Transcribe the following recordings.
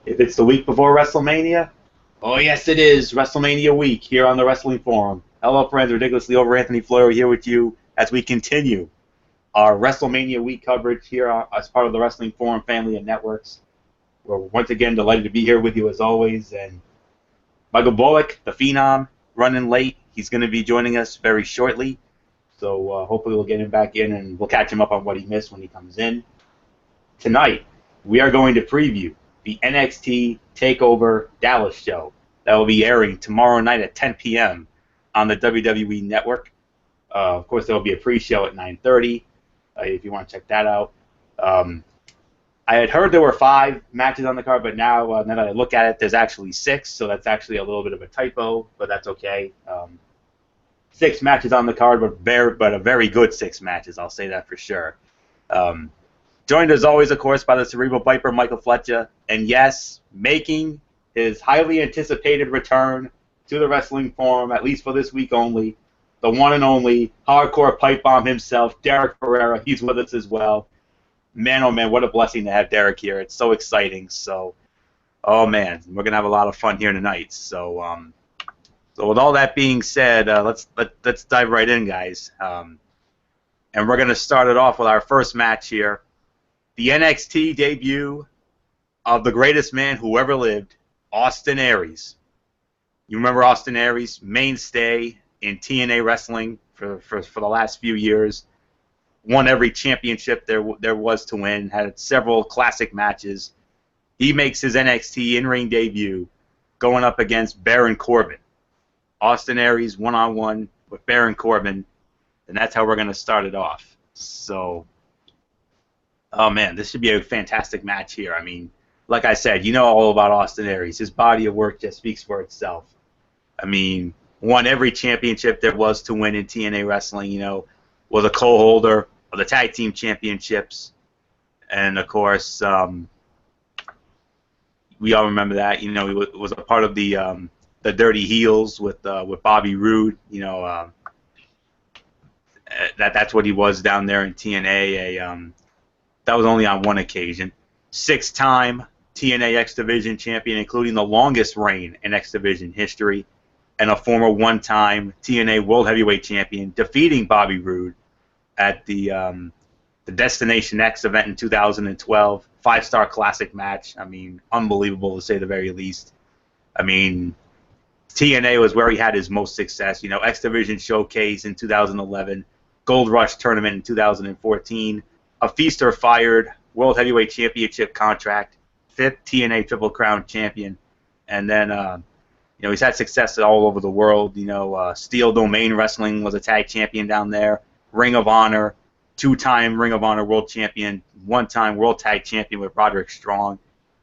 If it's the week before WrestleMania, oh yes it is, WrestleMania week here on the Wrestling Forum. Hello friends, Ridiculously Over Anthony Floyer here with you as we continue our WrestleMania week coverage here as part of the Wrestling Forum family of networks. We're once again delighted to be here with you as always. And Michael Bullock, the Phenom, running late. He's going to be joining us very shortly. So hopefully we'll get him back in and we'll catch him up on what he missed when he comes in. Tonight, we are going to preview the NXT Takeover Dallas show that will be airing tomorrow night at 10 p.m. on the WWE Network. Of course, there will be a pre-show at 9:30 if you want to check that out. I had heard there were 5 matches on the card, but now that I look at it, there's actually 6, so that's actually a little bit of a typo, but that's okay. 6 matches on the card, but a very good 6 matches, I'll say that for sure. Joined as always, of course, by the Cerebral Viper, Michael Fletcher, and yes, making his highly anticipated return to the Wrestling Forum, at least for this week only, the one and only hardcore pipe bomb himself, Derek Ferreira. He's with us as well. Man, oh man, what a blessing to have Derek here. It's so exciting. So, oh man, we're gonna have a lot of fun here tonight. So, so with all that being said, let's dive right in, guys. And we're gonna start it off with our first match here. The NXT debut of the greatest man who ever lived, Austin Aries. You remember Austin Aries, mainstay in TNA wrestling for the last few years. Won every championship there was to win. Had several classic matches. He makes his NXT in-ring debut going up against Baron Corbin. Austin Aries one-on-one with Baron Corbin, and that's how we're going to start it off. So, oh man, this should be a fantastic match here. I mean, like I said, you know all about Austin Aries. His body of work just speaks for itself. I mean, won every championship there was to win in TNA wrestling, you know, was a co-holder of the tag team championships. And of course, we all remember that, you know, he was a part of the Dirty Heels with Bobby Roode, you know, that's what he was down there in TNA. That was only on one occasion. 6-time TNA X Division champion, including the longest reign in X Division history, and a former 1-time TNA World Heavyweight Champion, defeating Bobby Roode at the Destination X event in 2012. 5-star classic match. I mean, unbelievable to say the very least. I mean, TNA was where he had his most success. You know, X Division Showcase in 2011, Gold Rush Tournament in 2014, a Feast or Fired World Heavyweight Championship contract, 5th TNA Triple Crown champion, and then you know, he's had success all over the world. You know, Steel Domain Wrestling was a tag champion down there. Ring of Honor, 2-time Ring of Honor World Champion, 1-time World Tag Champion with Roderick Strong,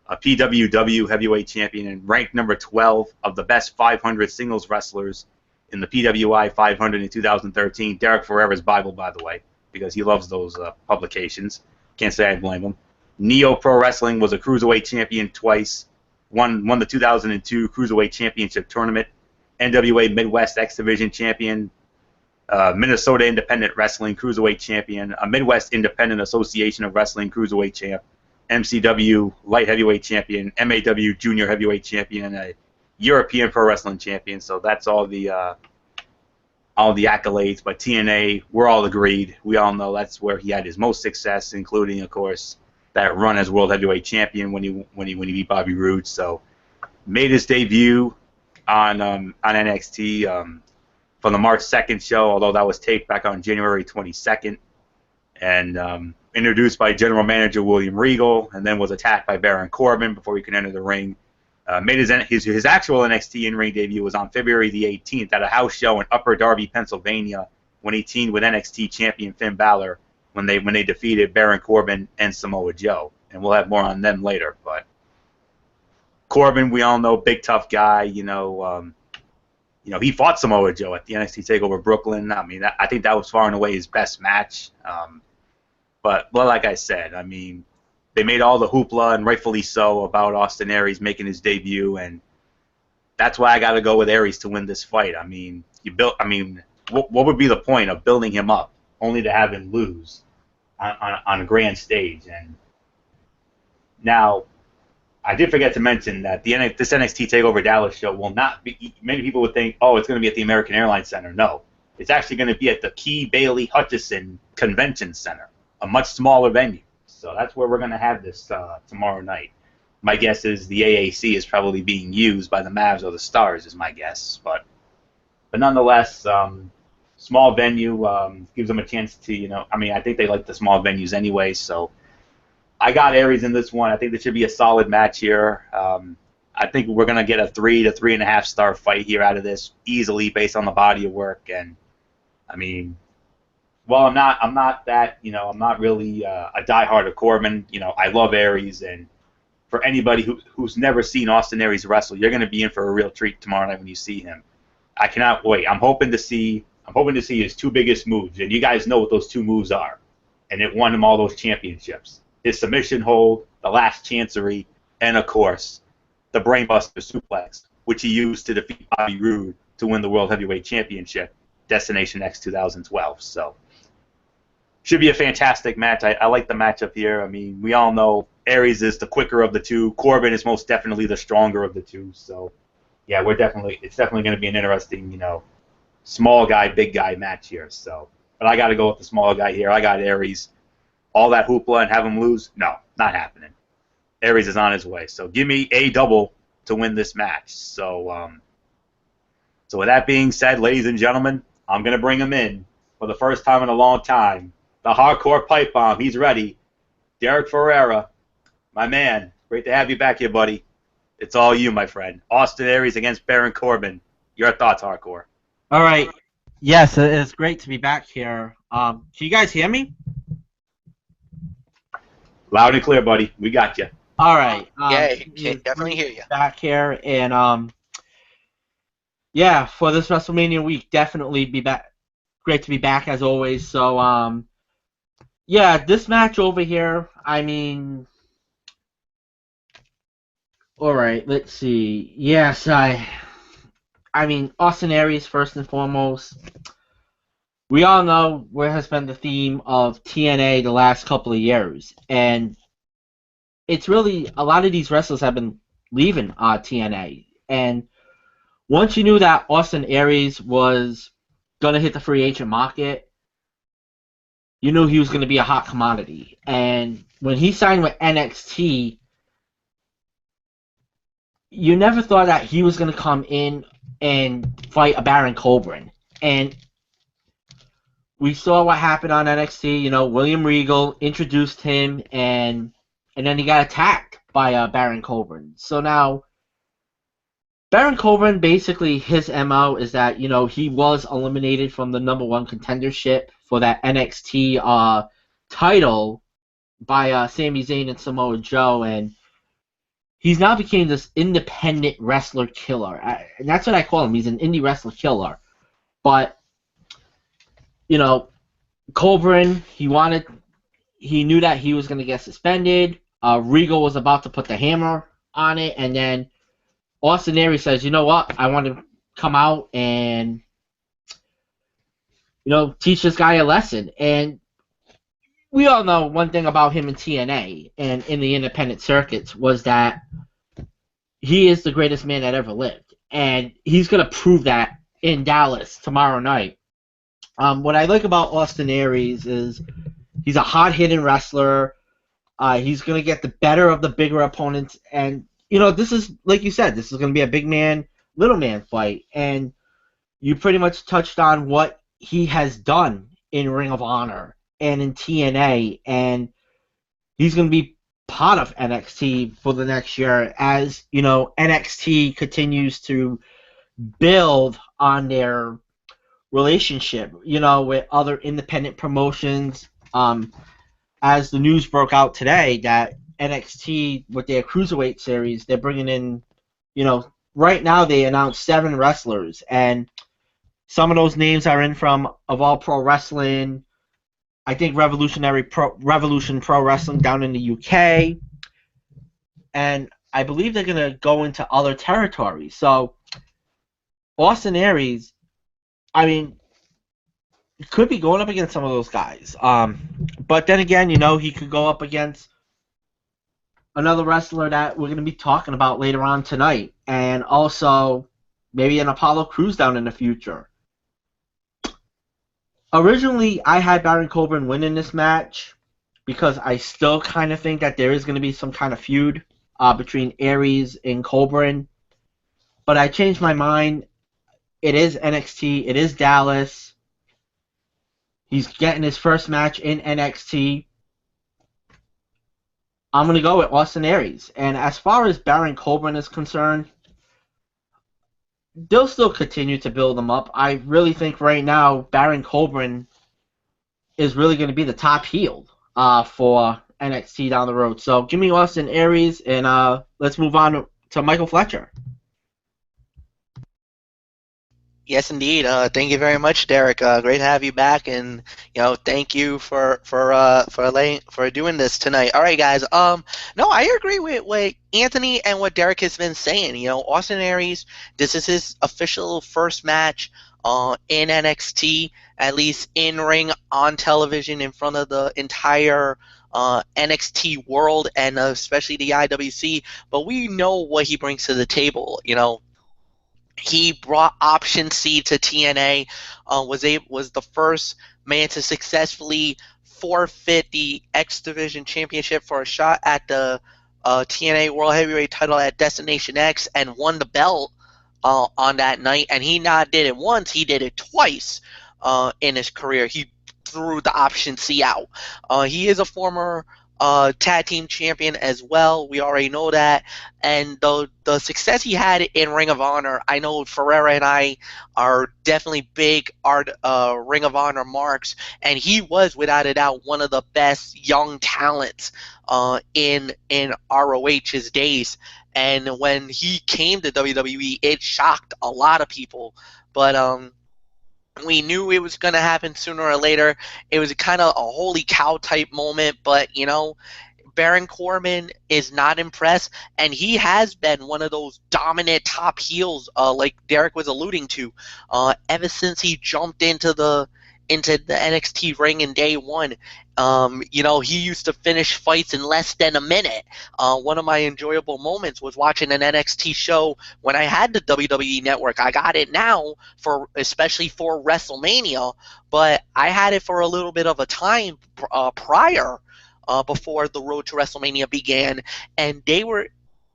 a PWW Heavyweight Champion, and ranked number 12 of the best 500 singles wrestlers in the PWI 500 in 2013. Derek Ferreira's Bible, by the way, because he loves those publications. Can't say I blame him. Neo Pro Wrestling was a Cruiserweight Champion twice. Won the 2002 Cruiserweight Championship Tournament. NWA Midwest X Division Champion. Minnesota Independent Wrestling Cruiserweight Champion. A Midwest Independent Association of Wrestling Cruiserweight Champ. MCW Light Heavyweight Champion. MAW Junior Heavyweight Champion. A European Pro Wrestling Champion. So that's all the accolades. But TNA, we're all agreed. We all know that's where he had his most success, including, of course, that run as World Heavyweight Champion when he beat Bobby Roode. So made his debut on NXT from the March 2nd show, although that was taped back on January 22nd, and introduced by General Manager William Regal, and then was attacked by Baron Corbin before he could enter the ring. Made his actual NXT in-ring debut was on February the 18th at a house show in Upper Darby, Pennsylvania, when he teamed with NXT champion Finn Balor when they defeated Baron Corbin and Samoa Joe. And we'll have more on them later. But Corbin, we all know, big tough guy. You know, he fought Samoa Joe at the NXT Takeover Brooklyn. I mean, I think that was far and away his best match. But like I said, I mean, they made all the hoopla, and rightfully so, about Austin Aries making his debut, and that's why I got to go with Aries to win this fight. I mean, what would be the point of building him up only to have him lose on a grand stage? And now, I did forget to mention that this NXT Takeover Dallas show will not be. Many people would think, oh, it's going to be at the American Airlines Center. No, it's actually going to be at the Key Bailey Hutchison Convention Center, a much smaller venue. So that's where we're going to have this tomorrow night. My guess is the AAC is probably being used by the Mavs or the Stars, is my guess. But nonetheless, small venue gives them a chance to, I mean, I think they like the small venues anyway, so I got Aries in this one. I think this should be a solid match here. I think we're going to get a 3 to 3.5 star fight here out of this easily based on the body of work. And, I mean, well, I'm not that, I'm not really a diehard of Corbin. I love Aries, and for anybody who's never seen Austin Aries wrestle, you're going to be in for a real treat tomorrow night when you see him. I cannot wait. I'm hoping to see his two biggest moves, and you guys know what those two moves are. And it won him all those championships. His submission hold, the last chancery, and of course, the brainbuster suplex, which he used to defeat Bobby Roode to win the World Heavyweight Championship, Destination X 2012. So, should be a fantastic match. I like the matchup here. I mean, we all know Aries is the quicker of the two. Corbin is most definitely the stronger of the two. So, yeah, it's definitely going to be an interesting, small guy, big guy match here. So, but I got to go with the small guy here. I got Aries. All that hoopla and have him lose? No, not happening. Aries is on his way. So give me a double to win this match. So with that being said, ladies and gentlemen, I'm going to bring him in for the first time in a long time. The hardcore pipe bomb. He's ready. Derek Ferreira, my man. Great to have you back here, buddy. It's all you, my friend. Austin Aries against Baron Corbin. Your thoughts, hardcore. All right. Yes, it's great to be back here. Can you guys hear me? Loud and clear, buddy. We got you. All right. Yeah, can definitely hear you. Back here, and yeah, for this WrestleMania week, definitely be back. Great to be back as always. So, yeah, this match over here. I mean, all right. Let's see. Yes, I mean, Austin Aries first and foremost. We all know where has been the theme of TNA the last couple of years, and it's really a lot of these wrestlers have been leaving TNA. And once you knew that Austin Aries was gonna hit the free agent market, you knew he was gonna be a hot commodity. And when he signed with NXT, you never thought that he was gonna come in and fight a Baron Corbin. And we saw what happened on NXT. William Regal introduced him, and then he got attacked by Baron Corbin. So now, Baron Corbin, basically, his MO is that, he was eliminated from the #1 contendership for that NXT title by Sami Zayn and Samoa Joe, and he's now became this independent wrestler killer. And that's what I call him. He's an indie wrestler killer. But Corbin, he knew that he was going to get suspended. Regal was about to put the hammer on it, and then Austin Aries says, you know what, I want to come out and, teach this guy a lesson. And we all know one thing about him in TNA and in the independent circuits was that he is the greatest man that ever lived. And he's going to prove that in Dallas tomorrow night. What I like about Austin Aries is he's a hard-hitting wrestler. He's going to get the better of the bigger opponents. And, this is, like you said, this is going to be a big man, little man fight. And you pretty much touched on what he has done in Ring of Honor and in TNA. And he's going to be part of NXT for the next year as, NXT continues to build on their relationship, with other independent promotions. As the news broke out today that NXT, with their Cruiserweight series, they're bringing in, right now they announced 7 wrestlers, and some of those names are in from Of All Pro Wrestling, I think Revolution Pro Wrestling down in the UK, and I believe they're going to go into other territories. So, Austin Aries, I mean, could be going up against some of those guys. But then again, he could go up against another wrestler that we're going to be talking about later on tonight, and also maybe an Apollo Crews down in the future. Originally, I had Baron Corbin winning this match because I still kind of think that there is going to be some kind of feud between Aries and Corbin. But I changed my mind. It is NXT. It is Dallas. He's getting his first match in NXT. I'm going to go with Austin Aries. And as far as Baron Corbin is concerned, they'll still continue to build him up. I really think right now Baron Corbin is really going to be the top heel for NXT down the road. So give me Austin Aries, and let's move on to Michael Fletcher. Yes, indeed. Thank you very much, Derek. Great to have you back, and thank you for doing this tonight. All right, guys. No, I agree with what Anthony and what Derek has been saying. Austin Aries, this is his official first match in NXT, at least in ring on television in front of the entire NXT world and especially the IWC. But we know what he brings to the table. He brought Option C to TNA, was the first man to successfully forfeit the X Division Championship for a shot at the TNA World Heavyweight title at Destination X, and won the belt on that night. And he not did it once, he did it twice in his career. He threw the Option C out. He is a former tag team champion as well. We already know that. And the success he had in Ring of Honor, I know Ferreira and I are definitely big Ring of Honor marks, and he was without a doubt one of the best young talents in ROH's days. And when he came to WWE, it shocked a lot of people. But we knew it was going to happen sooner or later. It was kind of a holy cow type moment, but Baron Corbin is not impressed, and he has been one of those dominant top heels, like Derek was alluding to, ever since he jumped into the NXT ring in day one. He used to finish fights in less than a minute. One of my enjoyable moments was watching an NXT show when I had the WWE Network. I got it now especially for WrestleMania, but I had it for a little bit of a time prior, before the road to WrestleMania began, and the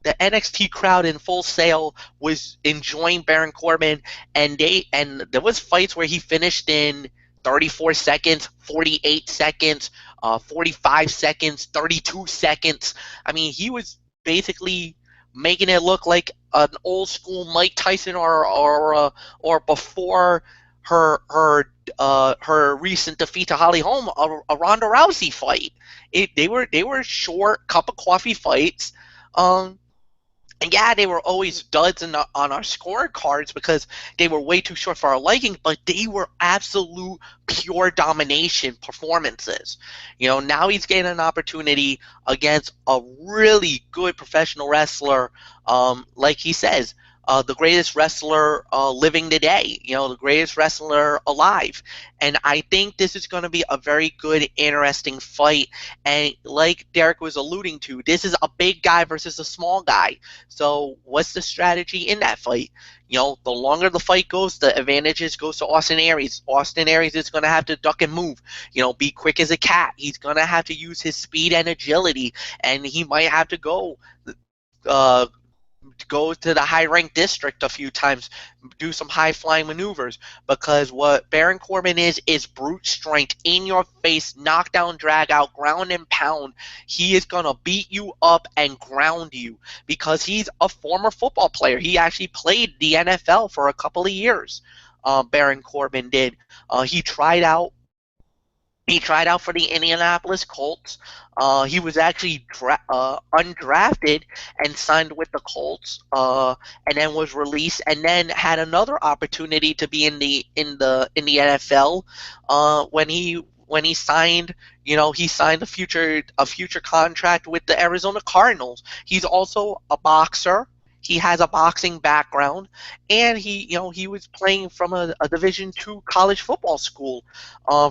NXT crowd in Full Sail was enjoying Baron Corbin, and there was fights where he finished in 34 seconds, 48 seconds, 45 seconds, 32 seconds. I mean, he was basically making it look like an old school Mike Tyson or before her recent defeat to Holly Holm, a Ronda Rousey fight. They were short cup of coffee fights. And yeah, they were always duds on our scorecards because they were way too short for our liking, but they were absolute pure domination performances. Now he's getting an opportunity against a really good professional wrestler, like he says, the greatest wrestler living today, the greatest wrestler alive. And I think this is going to be a very good, interesting fight. And like Derek was alluding to, this is a big guy versus a small guy. So what's the strategy in that fight? The longer the fight goes, the advantages goes to Austin Aries. Austin Aries is going to have to duck and move, be quick as a cat. He's going to have to use his speed and agility, and he might have to go to the high-ranked district a few times, do some high-flying maneuvers, because what Baron Corbin is brute strength, in your face, knockdown, drag out, ground and pound. He is going to beat you up and ground you because he's a former football player. He actually played the NFL for a couple of years. Baron Corbin did. He tried out for the Indianapolis Colts. He was actually undrafted and signed with the Colts, and then was released, and then had another opportunity to be in the NFL when he signed. He signed a future contract with the Arizona Cardinals. He's also a boxer. He has a boxing background, and he was playing from a Division II college football school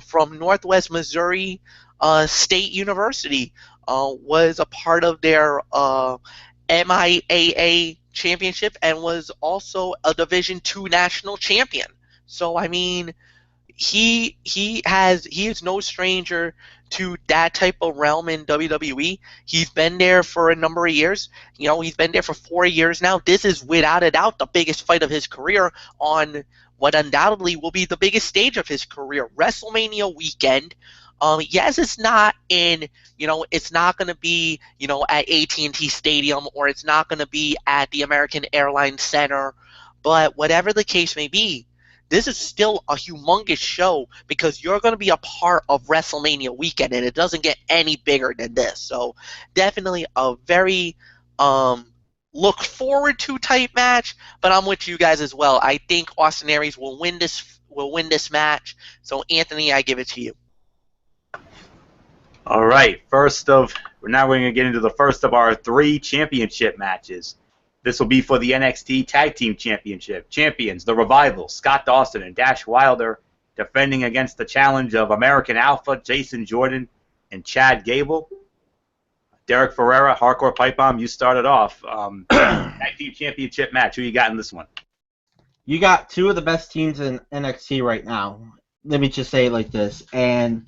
from Northwest Missouri State University. was a part of their MIAA championship and was also a Division II national champion. So I mean, he is no stranger to that type of realm in WWE. He's been there for a number of years. He's been there for 4 years now. This is without a doubt the biggest fight of his career on what undoubtedly will be the biggest stage of his career, WrestleMania weekend. Yes, it's not in, it's not going to be, at AT&T Stadium, or it's not going to be at the American Airlines Center, but whatever the case may be, this is still a humongous show because you're going to be a part of WrestleMania weekend, and it doesn't get any bigger than this. So definitely a very look forward to type match, but I'm with you guys as well. I think Austin Aries will win this match. So Anthony, I give it to you. All right, we're now going to get into the first of our 3 championship matches. This will be for the NXT Tag Team Championship. Champions, The Revival, Scott Dawson and Dash Wilder, defending against the challenge of American Alpha, Jason Jordan, and Chad Gable. Derek Ferreira, Hardcore Pipe Bomb, you started off. Tag Team Championship match. Who you got in this one? You got 2 of the best teams in NXT right now. Let me just say it like this. And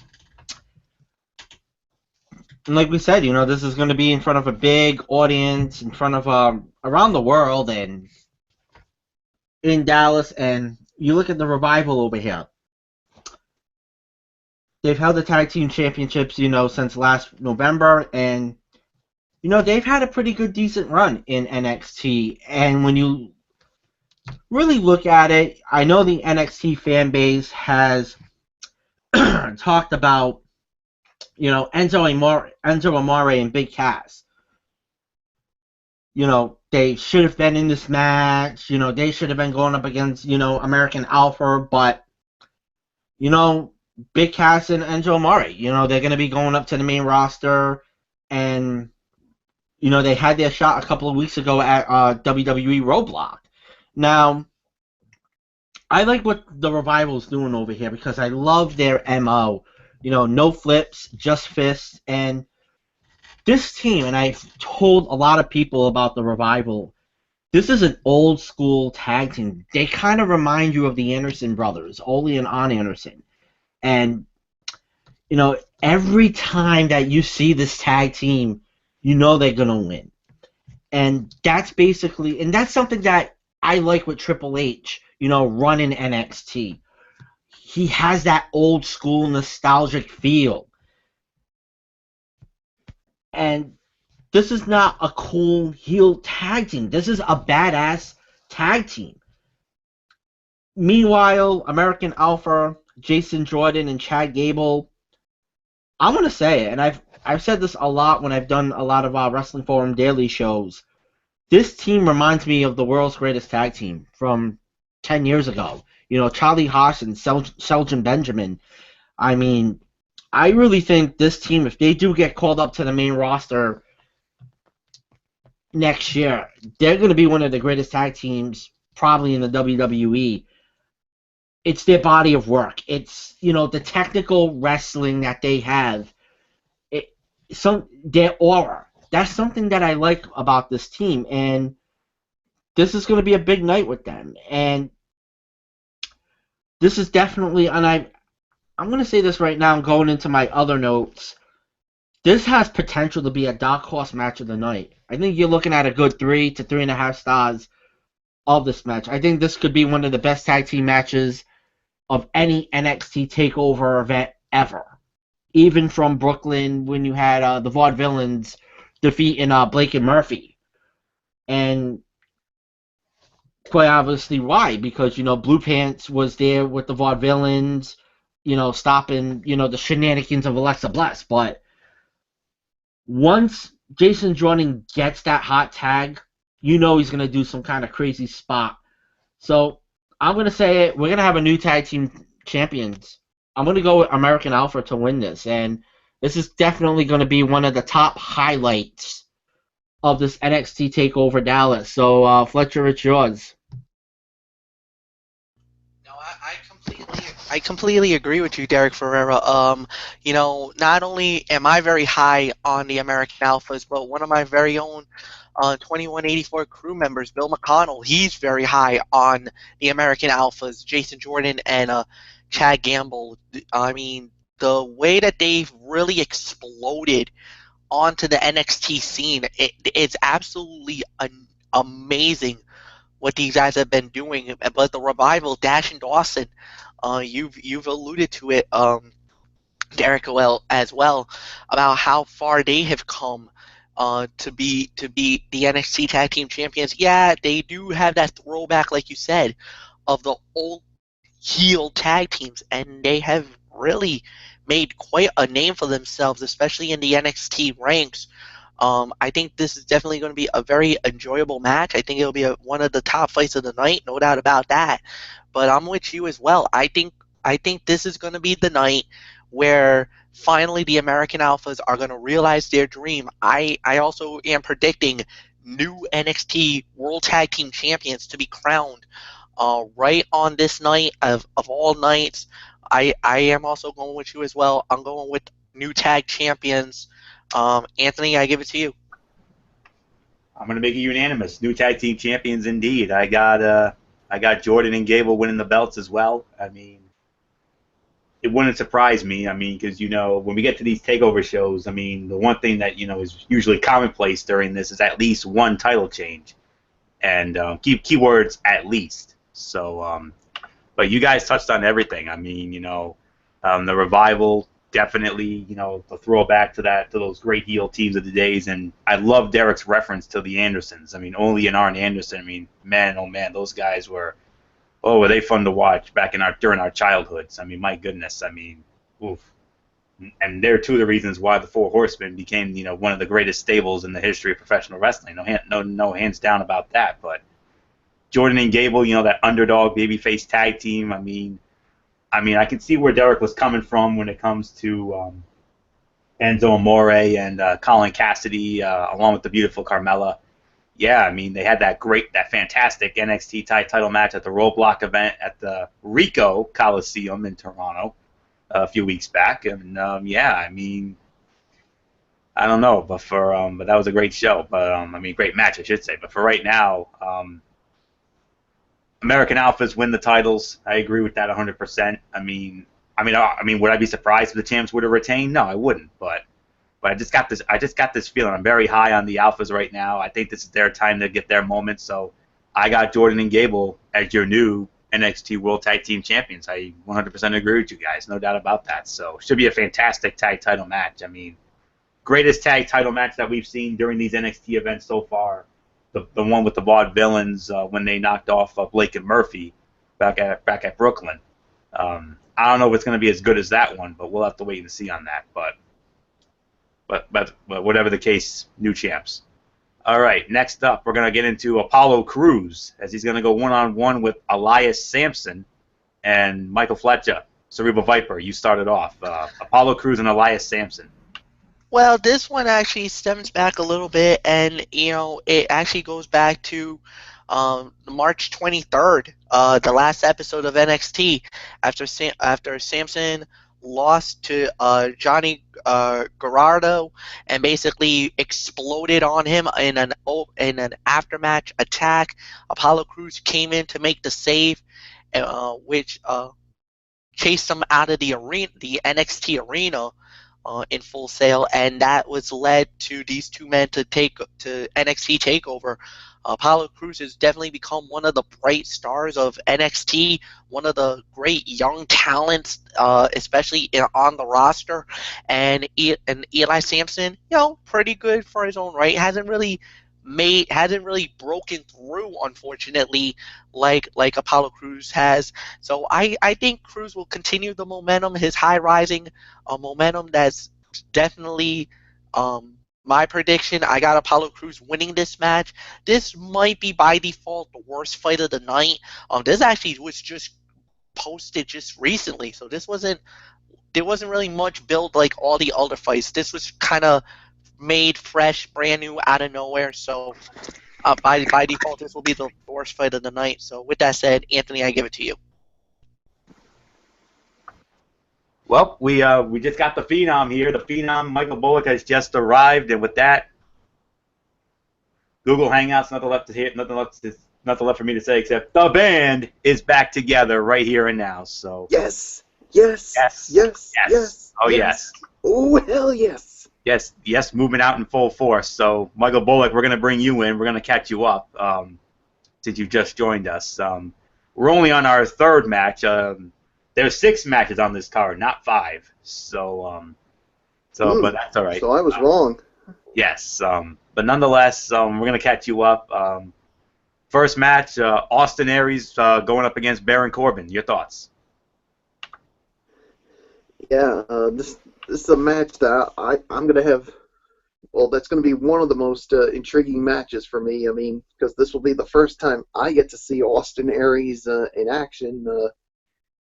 like we said, this is going to be in front of a big audience, in front of around the world, and in Dallas. And you look at the Revival over here. They've held the Tag Team Championships, since last November, and they've had a pretty good, decent run in NXT. And when you really look at it, I know the NXT fan base has talked about Enzo Amore and Big Cass. They should have been in this match. They should have been going up against, American Alpha. But, Big Cass and Enzo Amore, they're going to be going up to the main roster. And, they had their shot a couple of weeks ago at WWE Roadblock. Now, I like what the Revival's doing over here because I love their MO. No flips, just fists. And this team, and I've told a lot of people about the Revival, this is an old school tag team. They kind of remind you of the Anderson brothers, Ole and Arn Anderson. And, every time that you see this tag team, they're going to win. And that's something that I like with Triple H, running NXT. He has that old school nostalgic feel. And this is not a cool heel tag team. This is a badass tag team. Meanwhile, American Alpha, Jason Jordan, and Chad Gable, I'm going to say it, and I've said this a lot when I've done a lot of Wrestling Forum daily shows. This team reminds me of the world's greatest tag team from 10 years ago. Charlie Haas and Shelton Benjamin. I mean, I really think this team, if they do get called up to the main roster next year, they're going to be one of the greatest tag teams probably in the WWE. It's their body of work. It's, the technical wrestling that they have. Their aura. That's something that I like about this team. And this is going to be a big night with them. And this is definitely, and I'm going to say this right now, going into my other notes, this has potential to be a dark horse match of the night. I think you're looking at a good 3 to 3.5 stars of this match. I think this could be one of the best tag team matches of any NXT TakeOver event ever. Even from Brooklyn when you had the Vaudevillains defeating Blake and Murphy. And quite obviously why, because Blue Pants was there with the Vaudevillains, stopping the shenanigans of Alexa Bliss. But once Jason Jordan gets that hot tag, he's going to do some kind of crazy spot. So I'm going to say it. We're going to have a new tag team champions. I'm going to go with American Alpha to win this, and this is definitely going to be one of the top highlights of this NXT TakeOver Dallas. So, Fletcher, it's yours. No, I completely agree with you, Derek Ferreira. Not only am I very high on the American Alphas, but one of my very own 2184 crew members, Bill McConnell, he's very high on the American Alphas, Jason Jordan and Chad Gamble. I mean, the way that they've really exploded onto the NXT scene, it's absolutely amazing what these guys have been doing. But the revival, Dash and Dawson, you've alluded to it, Derek, as well, about how far they have come to be the NXT Tag Team Champions. Yeah, they do have that throwback, like you said, of the old heel tag teams, and they have really made quite a name for themselves, especially in the NXT ranks. I think this is definitely going to be a very enjoyable match. I think it'll be one of the top fights of the night, no doubt about that. But I'm with you as well. I think this is going to be the night where finally the American Alphas are going to realize their dream. I also am predicting new NXT World Tag Team Champions to be crowned right on this night of all nights. I am also going with you as well. I'm going with new tag champions. Anthony, I give it to you. I'm gonna make it unanimous. New tag team champions indeed. I got Jordan and Gable winning the belts as well. I mean, it wouldn't surprise me. I mean, because when we get to these takeover shows, I mean, the one thing that is usually commonplace during this is at least one title change, and keywords at least. So, but you guys touched on everything. I mean, the revival definitely, the throwback to those great heel teams of the days, and I love Derek's reference to the Andersons. I mean, Ole and Arn Anderson. I mean, man, oh man, those guys were they fun to watch back during our childhoods. I mean, my goodness. I mean, oof. And they're two of the reasons why the Four Horsemen became, one of the greatest stables in the history of professional wrestling. No hands down about that. But Jordan and Gable, that underdog babyface tag team. I can see where Derek was coming from when it comes to Enzo Amore and Colin Cassidy, along with the beautiful Carmella. Yeah, I mean, they had that fantastic NXT tag title match at the Roadblock event at the Rico Coliseum in Toronto a few weeks back, and yeah, I mean, I don't know, but but that was a great show. But great match, I should say. But for right now, American Alphas win the titles. I agree with that 100%. Would I be surprised if the champs would have retained? No, I wouldn't. But I just got this feeling. I'm very high on the Alphas right now. I think this is their time to get their moment. So I got Jordan and Gable as your new NXT World Tag Team Champions. I 100% agree with you guys. No doubt about that. So should be a fantastic tag title match. I mean, greatest tag title match that we've seen during these NXT events so far. The one with the Vaudevillains when they knocked off Blake and Murphy back at Brooklyn. I don't know if it's going to be as good as that one, but we'll have to wait and see on that. But whatever the case, new champs. All right, next up, we're going to get into Apollo Crews, as he's going to go one-on-one with Elias Sampson and Michael Fletcher. Cerebral Viper, you started off. Apollo Crews and Elias Sampson. Well, this one actually stems back a little bit, and it actually goes back to March 23rd, the last episode of NXT, after Samson lost to Johnny Gargano and basically exploded on him in an aftermatch attack. Apollo Crews came in to make the save, which chased him out of the NXT arena. In Full Sail, and that was led to these two men to NXT Takeover. Apollo Crews has definitely become one of the bright stars of NXT, one of the great young talents, especially on the roster. And Eli Sampson, pretty good for his own right. Hasn't really broken through, unfortunately, like Apollo Crews has. So I think Crews will continue the momentum, his high rising momentum. That's definitely my prediction. I got Apollo Crews winning this match. This might be by default the worst fight of the night. This actually was just posted just recently, so there wasn't really much build like all the other fights. This was kind of made fresh, brand new, out of nowhere. So by default, this will be the worst fight of the night. So with that said, Anthony, I give it to you. Well, we just got the Phenom here. The Phenom, Michael Bullock, has just arrived, and with that, Google Hangouts, nothing left to hear, nothing left for me to say except the band is back together right here and now. So Yes, yes, yes, yes, yes, yes. oh yes. yes, Oh hell yes. yes, moving out in full force. So Michael Bullock, we're gonna bring you in. We're gonna catch you up since you just joined us. We're only on our third match. There's 6 matches on this card, not 5. So but that's all right. So I was wrong. Yes, but nonetheless, we're going to catch you up. First match, Austin Aries going up against Baron Corbin. Your thoughts? Yeah, this is a match that I'm gonna have. Well, that's gonna be one of the most intriguing matches for me. I mean, because this will be the first time I get to see Austin Aries in action.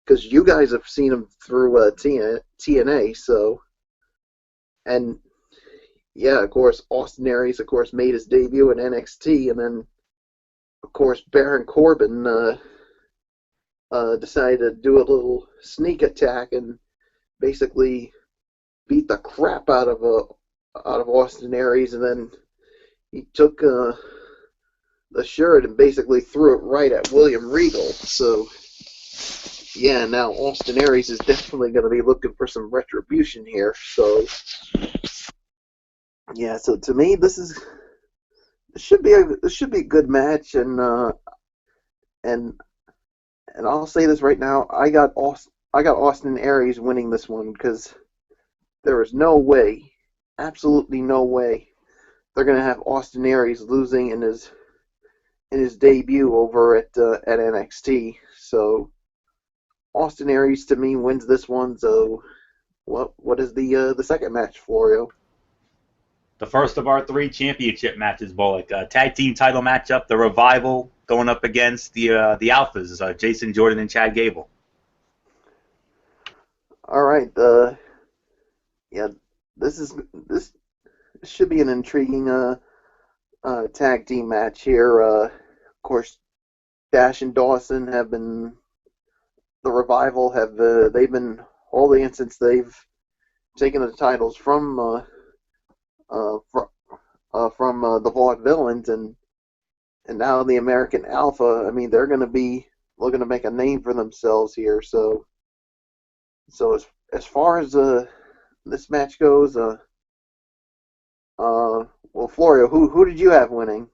Because you guys have seen him through TNA, so and yeah, of course, Austin Aries, of course, made his debut in NXT, and then, of course, Baron Corbin decided to do a little sneak attack and basically beat the crap out of Austin Aries, and then he took the shirt and basically threw it right at William Regal. So, yeah, now Austin Aries is definitely going to be looking for some retribution here. So, yeah, so to me, this should be a good match, and I'll say this right now, I got Austin Aries winning this one because there is no way, absolutely no way, they're gonna have Austin Aries losing in his debut over at NXT. So Austin Aries to me wins this one. So what is the second match, Florio? The first of our 3 championship matches, Bullock. Tag team title matchup, the Revival going up against the Alphas, Jason Jordan and Chad Gable. All right. Yeah, this should be an intriguing tag team match here. Of course, Dash and Dawson have been the Revival have they've been holding it since they've taken the titles from the Vaudevillains, and now the American Alpha. I mean, they're going to be looking to make a name for themselves here. So as far as this match goes, well, Florio, who did you have winning?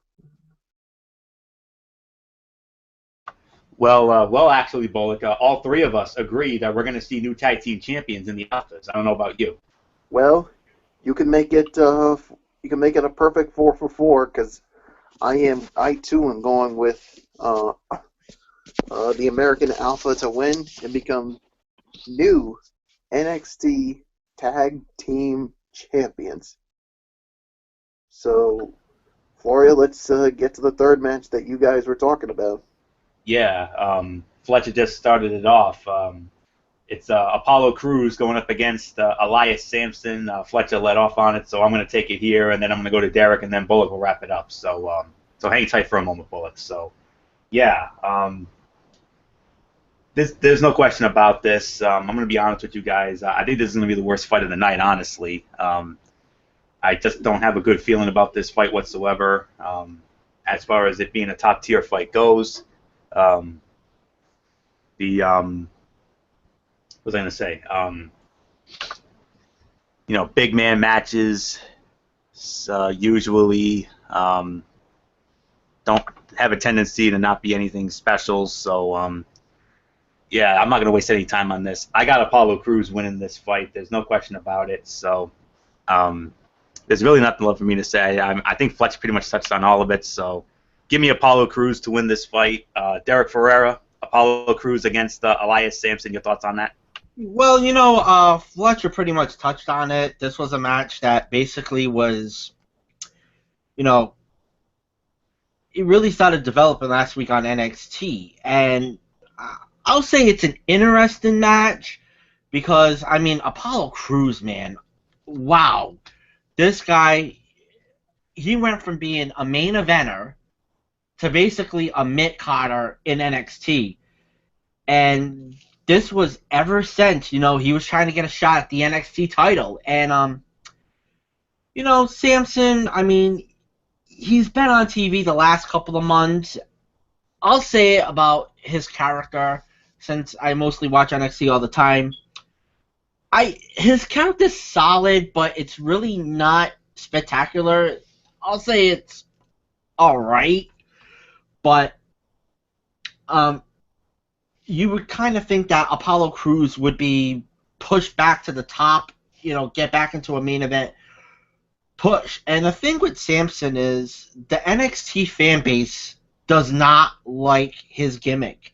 Well, actually, Bullock, all 3 of us agree that we're going to see new tag team champions in the Alphas. I don't know about you. Well, you can make it a perfect 4 for 4 because I too am going with the American Alpha to win and become new NXT Tag Team Champions. So, Floria, let's get to the third match that you guys were talking about. Yeah, Fletcher just started it off. It's Apollo Crews going up against Elias Sampson. Fletcher led off on it, so I'm going to take it here, and then I'm going to go to Derek, and then Bullock will wrap it up. So hang tight for a moment, Bullock. So, yeah, there's no question about this. I'm going to be honest with you guys. I think this is going to be the worst fight of the night, honestly. I just don't have a good feeling about this fight whatsoever. As far as it being a top-tier fight goes, what was I going to say? Big man matches usually don't have a tendency to not be anything special. So, yeah, I'm not going to waste any time on this. I got Apollo Crews winning this fight. There's no question about it. So, there's really nothing left for me to say. I think Fletcher pretty much touched on all of it. So, give me Apollo Crews to win this fight. Derek Ferreira, Apollo Crews against Elias Sampson. Your thoughts on that? Well, Fletcher pretty much touched on it. This was a match that basically was, it really started developing last week on NXT. And I'll say it's an interesting match because, I mean, Apollo Crews, man, wow. This guy, he went from being a main eventer to basically a mid-carder in NXT. And this was ever since, he was trying to get a shot at the NXT title. And, Samson, I mean, he's been on TV the last couple of months. I'll say about his character, since I mostly watch NXT all the time. His character's solid, but it's really not spectacular. I'll say it's alright, but you would kind of think that Apollo Crews would be pushed back to the top, get back into a main event push. And the thing with Samson is the NXT fan base does not like his gimmick.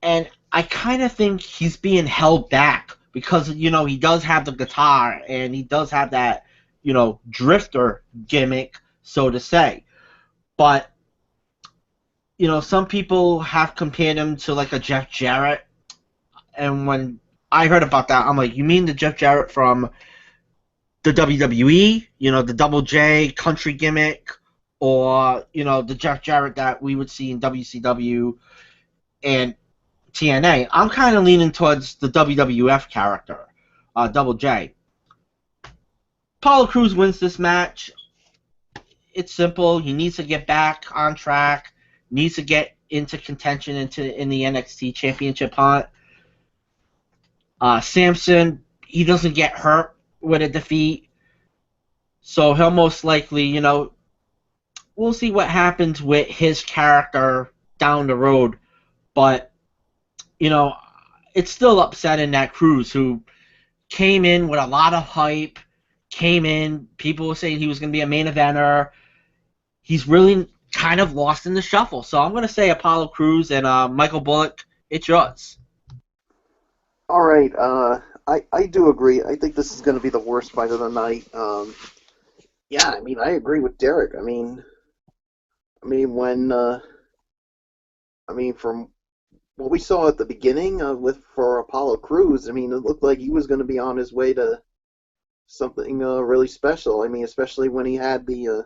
And I kind of think he's being held back because, he does have the guitar and he does have that, drifter gimmick, so to say. But, some people have compared him to like a Jeff Jarrett. And when I heard about that, I'm like, you mean the Jeff Jarrett from the WWE, the Double J country gimmick, or, the Jeff Jarrett that we would see in WCW and TNA? I'm kind of leaning towards the WWF character, Double J. Apollo Crews wins this match. It's simple. He needs to get back on track, needs to get into contention in the NXT Championship hunt. Samson, he doesn't get hurt with a defeat, so he'll most likely, we'll see what happens with his character down the road, but, it's still upsetting that Crews, who came in with a lot of hype, people were saying he was going to be a main eventer, he's really kind of lost in the shuffle. So I'm going to say Apollo Crews, and Michael Bullock, it's yours. All right, I do agree. I think this is going to be the worst fight of the night. Yeah, I mean, I agree with Derek. I mean, from what we saw at the beginning for Apollo Crews, I mean, it looked like he was going to be on his way to something really special. I mean, especially when he had the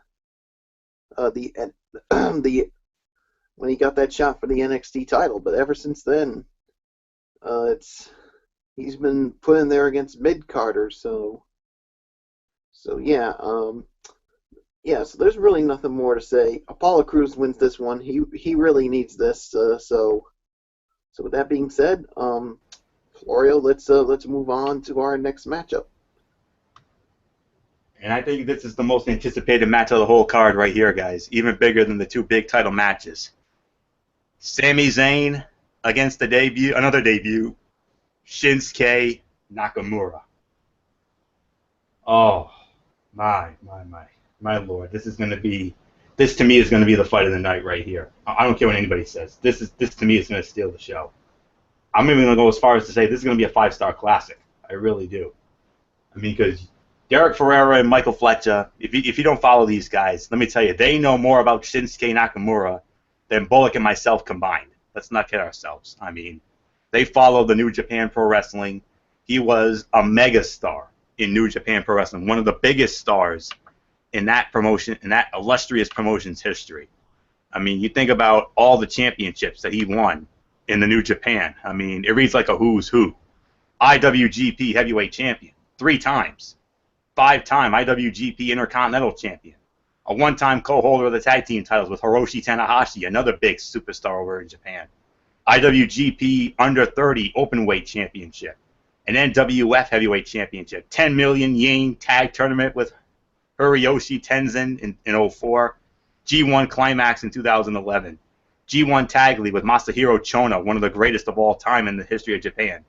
when he got that shot for the NXT title. But ever since then, he's been put in there against mid-carders. So yeah, so there's really nothing more to say. Apollo Crews wins this one. He really needs this. So with that being said, Florio, let's move on to our next matchup. And I think this is the most anticipated match of the whole card right here, guys. Even bigger than the two big title matches. Sami Zayn against another debut, Shinsuke Nakamura. Oh, my Lord. This to me is going to be the fight of the night right here. I don't care what anybody says. This to me is going to steal the show. I'm even going to go as far as to say this is going to be a 5-star classic. I really do. I mean, because Derek Ferreira and Michael Fletcher, if you don't follow these guys, let me tell you, they know more about Shinsuke Nakamura than Bullock and myself combined. Let's not kid ourselves. I mean, they follow the New Japan Pro Wrestling. He was a megastar in New Japan Pro Wrestling, one of the biggest stars in that promotion, in that illustrious promotion's history. I mean, you think about all the championships that he won in the New Japan. I mean, it reads like a who's who. IWGP Heavyweight Champion 3 times. 5-time IWGP Intercontinental Champion. A 1-time co-holder of the tag team titles with Hiroshi Tanahashi, another big superstar over in Japan. IWGP Under 30 Openweight Championship. An NWF Heavyweight Championship. 10 million yen tag tournament with Hiroshi Tenzan in 2004. G1 Climax in 2011. G1 Tag League with Masahiro Chono, one of the greatest of all time in the history of Japan,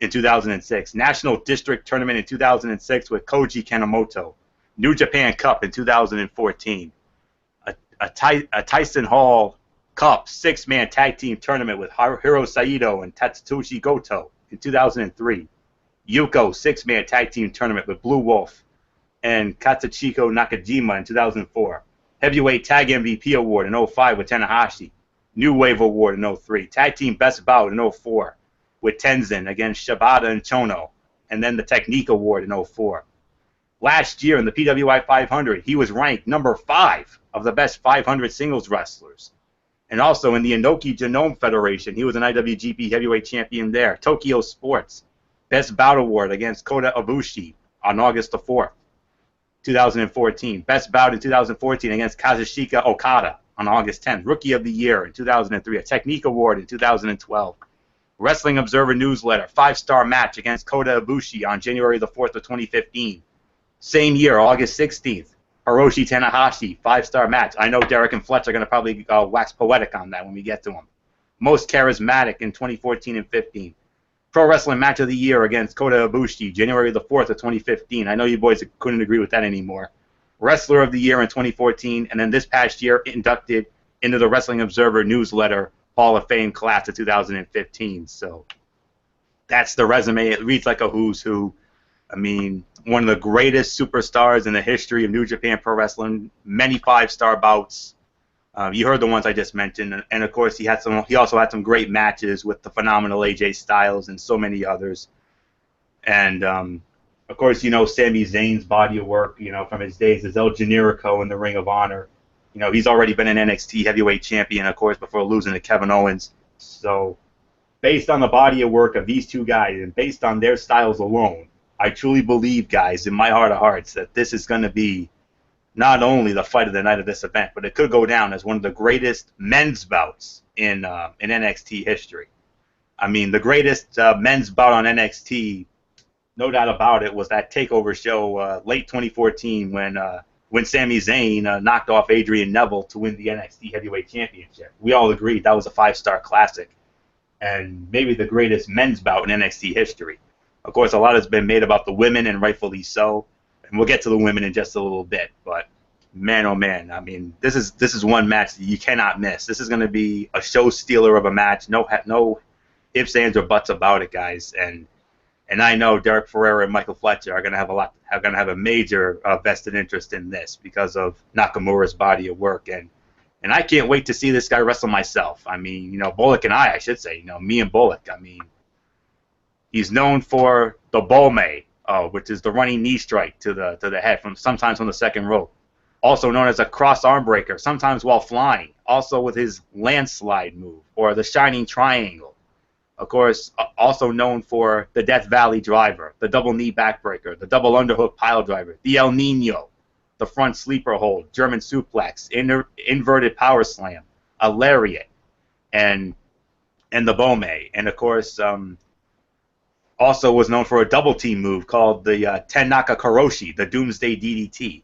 in 2006. National District Tournament in 2006 with Koji Kanemoto. New Japan Cup in 2014. A Tyson Hall Cup 6-man tag team tournament with Hiro Saito and Tatsutoshi Goto in 2003. Yuko 6-man tag team tournament with Blue Wolf and Katsuchika Nakajima in 2004. Heavyweight Tag MVP Award in 2005 with Tanahashi. New Wave Award in 2003. Tag Team Best Bout in 2004 with Tenzin against Shibata and Chono. And then the Technique Award in 2004. Last year in the PWI 500, he was ranked number 5 of the best 500 singles wrestlers. And also in the Inoki Genome Federation, he was an IWGP Heavyweight Champion there. Tokyo Sports, Best Bout Award against Kota Ibushi on August the 4th, 2014. Best Bout in 2014 against Kazuchika Okada on August 10th. Rookie of the Year in 2003. A Technique Award in 2012. Wrestling Observer Newsletter, 5-star match against Kota Ibushi on January the 4th of 2015. Same year, August 16th. Hiroshi Tanahashi, 5-star match. I know Derek and Fletch are going to probably wax poetic on that when we get to them. Most Charismatic in 2014 and 15. Pro Wrestling Match of the Year against Kota Ibushi, January the 4th of 2015. I know you boys couldn't agree with that anymore. Wrestler of the Year in 2014, and then this past year inducted into the Wrestling Observer Newsletter Hall of Fame class of 2015. So that's the resume. It reads like a who's who. I mean, one of the greatest superstars in the history of New Japan Pro Wrestling. Many 5-star bouts. You heard the ones I just mentioned, and of course he also had some great matches with the phenomenal AJ Styles and so many others. And of course, you know, Sami Zayn's body of work, you know, from his days as El Generico in the Ring of Honor. You know, he's already been an NXT Heavyweight Champion, of course, before losing to Kevin Owens. So, based on the body of work of these two guys and based on their styles alone, I truly believe, guys, in my heart of hearts, that this is going to be not only the fight of the night of this event, but it could go down as one of the greatest men's bouts in NXT history. I mean, the greatest men's bout on NXT, no doubt about it, was that Takeover show late 2014 when Sami Zayn knocked off Adrian Neville to win the NXT Heavyweight Championship. We all agreed that was a 5-star classic and maybe the greatest men's bout in NXT history. Of course, a lot has been made about the women, and rightfully so. And we'll get to the women in just a little bit. But, man, oh, man, I mean, this is one match that you cannot miss. This is going to be a show stealer of a match. No ifs, ands, or buts about it, guys. And I know Derek Ferreira and Michael Fletcher are going to have a major vested interest in this because of Nakamura's body of work. And I can't wait to see this guy wrestle myself. I mean, you know, Bullock and I should say, you know, me and Bullock, I mean, he's known for the Bome, which is the running knee strike to the head, sometimes from the second rope. Also known as a cross arm breaker, sometimes while flying. Also with his landslide move, or the shining triangle. Of course, also known for the Death Valley driver, the double knee backbreaker, the double underhook pile driver, the El Nino, the front sleeper hold, German suplex, inverted power slam, a lariat, and the Bome. And of course, also was known for a double team move called the Tenaka Karoshi, the Doomsday DDT.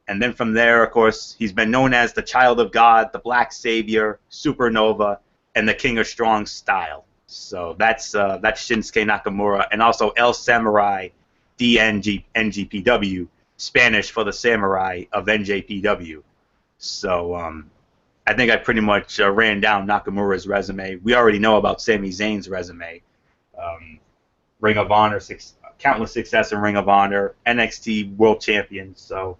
And then from there, of course, he's been known as the Child of God, the Black Savior, Supernova, and the King of Strong Style. So that's Shinsuke Nakamura, and also El Samurai DNGPW, Spanish for the Samurai of NJPW. So I think I pretty much ran down Nakamura's resume. We already know about Sami Zayn's resume. Ring of Honor, countless success in Ring of Honor, NXT World Champion. So,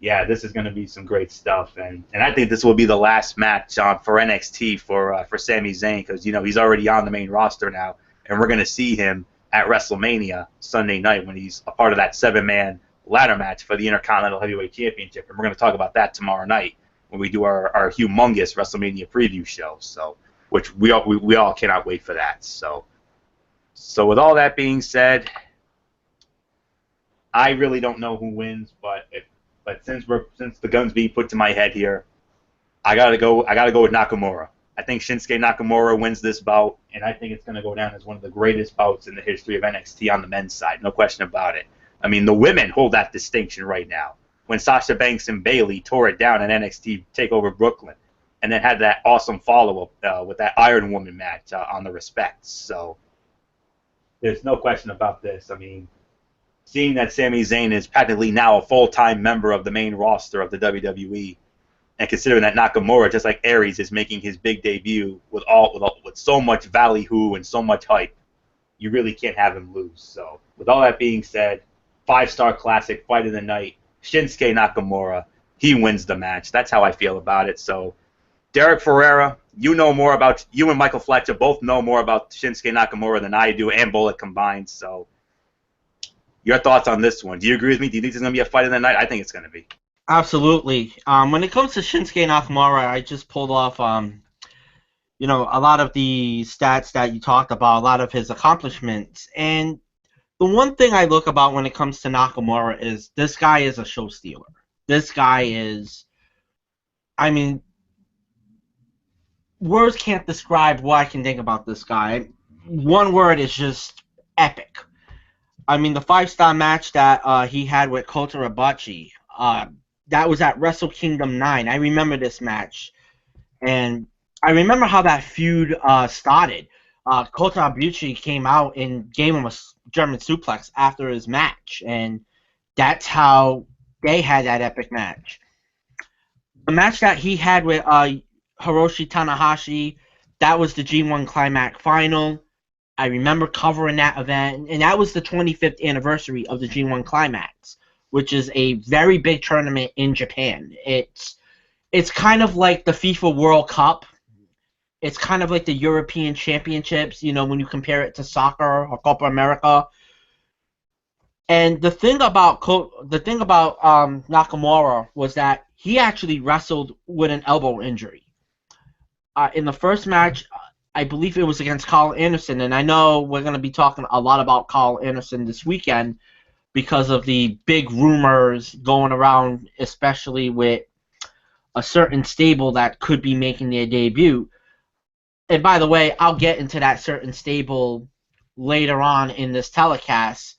yeah, this is going to be some great stuff, and I think this will be the last match for NXT for Sami Zayn, because you know he's already on the main roster now, and we're going to see him at WrestleMania Sunday night when he's a part of that 7-man ladder match for the Intercontinental Heavyweight Championship, and we're going to talk about that tomorrow night when we do our humongous WrestleMania preview show. So, which we all cannot wait for that. So with all that being said, I really don't know who wins, but since the gun's being put to my head here, I gotta go with Nakamura. I think Shinsuke Nakamura wins this bout, and I think it's gonna go down as one of the greatest bouts in the history of NXT on the men's side, no question about it. I mean, the women hold that distinction right now. When Sasha Banks and Bayley tore it down in NXT Takeover Brooklyn, and then had that awesome follow-up with that Iron Woman match on the Respect. So there's no question about this. I mean, seeing that Sami Zayn is practically now a full-time member of the main roster of the WWE, and considering that Nakamura, just like Aries, is making his big debut with so much ballyhoo and so much hype, you really can't have him lose. So, with all that being said, 5-star classic, fight of the night, Shinsuke Nakamura, he wins the match. That's how I feel about it. So, Derek Ferreira, you and Michael Fletcher both know more about Shinsuke Nakamura than I do, and Bullet combined. So, your thoughts on this one? Do you agree with me? Do you think this is going to be a fight of the night? I think it's going to be. Absolutely. When it comes to Shinsuke Nakamura, I just pulled off you know, a lot of the stats that you talked about, a lot of his accomplishments. And the one thing I look about when it comes to Nakamura is this guy is a show stealer. This guy is, I mean, words can't describe what I can think about this guy. One word is just epic. I mean, the 5-star match that he had with Kota Ibushi, that was at Wrestle Kingdom 9. I remember this match. And I remember how that feud started. Kota Ibushi came out and gave him a German suplex after his match. And that's how they had that epic match. The match that he had with Hiroshi Tanahashi, that was the G1 Climax Final. I remember covering that event, and that was the 25th anniversary of the G1 Climax, which is a very big tournament in Japan. It's kind of like the FIFA World Cup. It's kind of like the European Championships, you know, when you compare it to soccer or Copa America. And the thing about Nakamura was that he actually wrestled with an elbow injury. In the first match, I believe it was against Carl Anderson, and I know we're going to be talking a lot about Carl Anderson this weekend because of the big rumors going around, especially with a certain stable that could be making their debut. And by the way, I'll get into that certain stable later on in this telecast.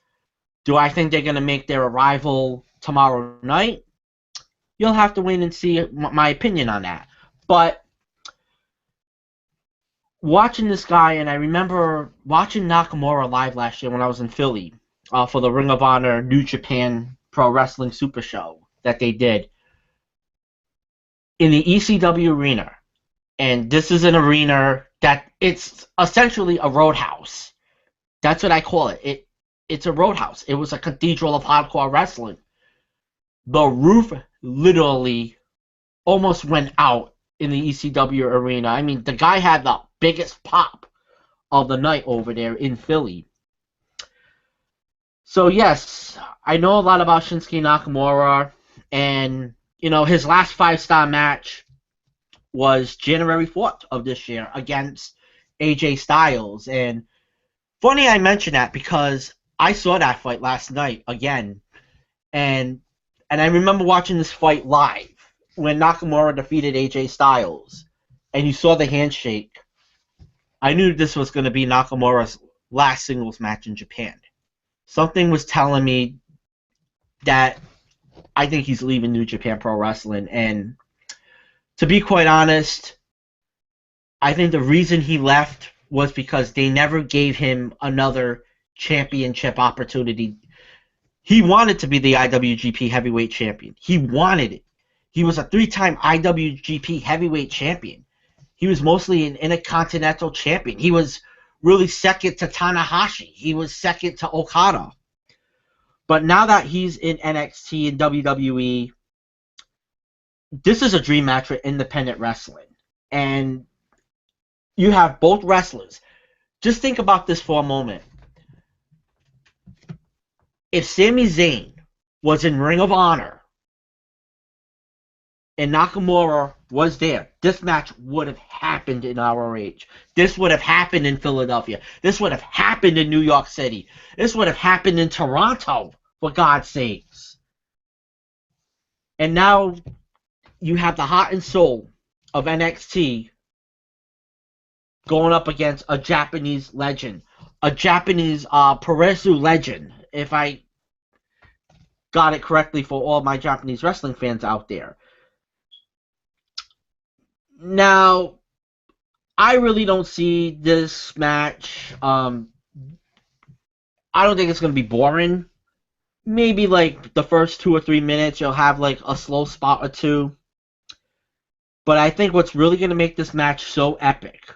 Do I think they're going to make their arrival tomorrow night? You'll have to wait and see my opinion on that. But watching this guy, and I remember watching Nakamura live last year when I was in Philly for the Ring of Honor New Japan Pro Wrestling Super Show that they did in the ECW arena. And this is an arena that it's essentially a roadhouse. That's what I call it. It's a roadhouse. It was a cathedral of hardcore wrestling. The roof literally almost went out in the ECW arena. I mean, the guy had the biggest pop of the night over there in Philly. So yes, I know a lot about Shinsuke Nakamura, and you know, his last 5-star match was January 4th of this year against AJ Styles. And funny I mention that because I saw that fight last night again, and I remember watching this fight live when Nakamura defeated AJ Styles, and you saw the handshake. I knew this was going to be Nakamura's last singles match in Japan. Something was telling me that I think he's leaving New Japan Pro Wrestling, and to be quite honest, I think the reason he left was because they never gave him another championship opportunity. He wanted to be the IWGP Heavyweight Champion. He wanted it. He was a 3-time IWGP Heavyweight Champion. He was mostly an Intercontinental Champion. He was really second to Tanahashi. He was second to Okada. But now that he's in NXT and WWE, this is a dream match for independent wrestling. And you have both wrestlers. Just think about this for a moment. If Sami Zayn was in Ring of Honor and Nakamura was there, this match would have happened in ROH. This would have happened in Philadelphia. This would have happened in New York City. This would have happened in Toronto, for God's sakes. And now you have the heart and soul of NXT going up against a Japanese legend, a Japanese Puresu legend, if I got it correctly for all my Japanese wrestling fans out there. Now, I really don't see this match. I don't think it's going to be boring. Maybe like the first 2 or 3 minutes, you'll have like a slow spot or two. But I think what's really going to make this match so epic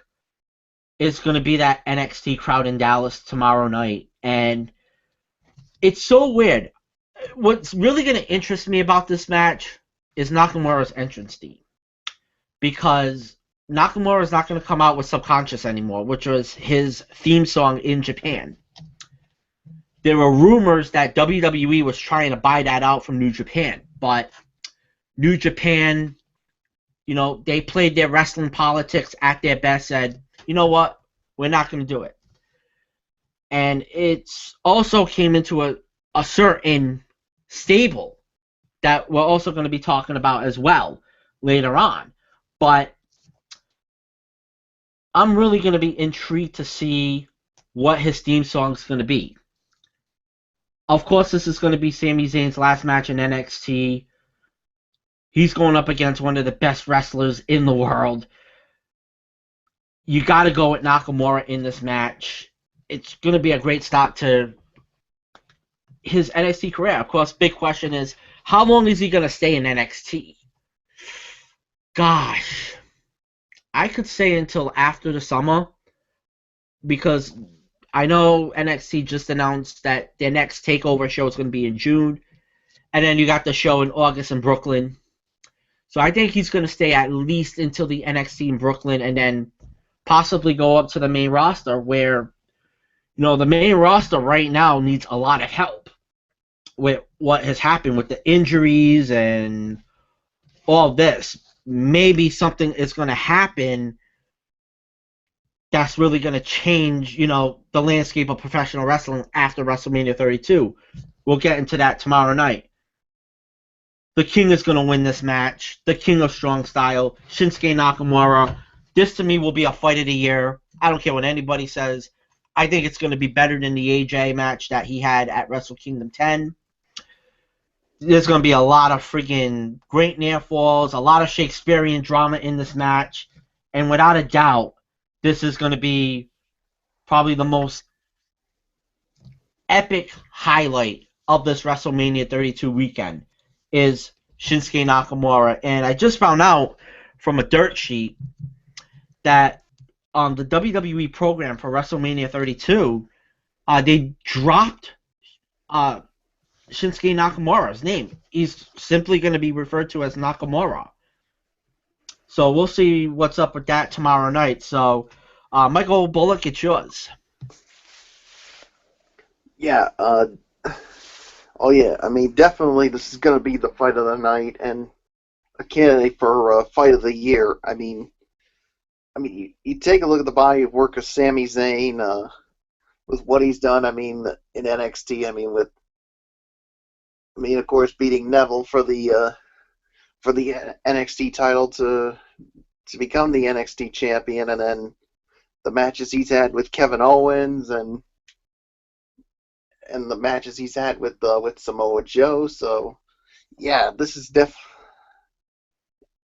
is going to be that NXT crowd in Dallas tomorrow night. And it's so weird. What's really going to interest me about this match is Nakamura's entrance theme. Because Nakamura is not going to come out with Subconscious anymore, which was his theme song in Japan. There were rumors that WWE was trying to buy that out from New Japan, but New Japan They played their wrestling politics at their best, said, you know what, we're not going to do it. And it's also came into a certain stable that we're also going to be talking about as well later on. But I'm really going to be intrigued to see what his theme song is going to be. Of course, this is going to be Sami Zayn's last match in NXT. He's going up against one of the best wrestlers in the world. You got to go with Nakamura in this match. It's going to be a great start to his NXT career. Of course, big question is, how long is he going to stay in NXT? Gosh, I could say until after the summer, because I know NXT just announced that their next Takeover show is going to be in June, and then you got the show in August in Brooklyn. So I think he's going to stay at least until the NXT in Brooklyn, and then possibly go up to the main roster, where the main roster right now needs a lot of help with what has happened with the injuries and all this. Maybe something is going to happen that's really going to change, the landscape of professional wrestling after WrestleMania 32. We'll get into that tomorrow night. The King is going to win this match. The King of Strong Style, Shinsuke Nakamura. This, to me, will be a fight of the year. I don't care what anybody says. I think it's going to be better than the AJ match that he had at Wrestle Kingdom 10. There's going to be a lot of freaking great near falls, a lot of Shakespearean drama in this match. And without a doubt, this is going to be probably the most epic highlight of this WrestleMania 32 weekend is Shinsuke Nakamura. And I just found out from a dirt sheet that on the WWE program for WrestleMania 32, they dropped Shinsuke Nakamura's name. He's simply going to be referred to as Nakamura. So we'll see what's up with that tomorrow night. So, Michael Bullock, it's yours. Yeah. Oh yeah. I mean, definitely, this is going to be the fight of the night and a candidate for fight of the year. I mean, you take a look at the body of work of Sami Zayn with what he's done. I mean, in NXT. Of course, beating Neville for the NXT title to become the NXT champion, and then the matches he's had with Kevin Owens and the matches he's had with Samoa Joe. So yeah, this is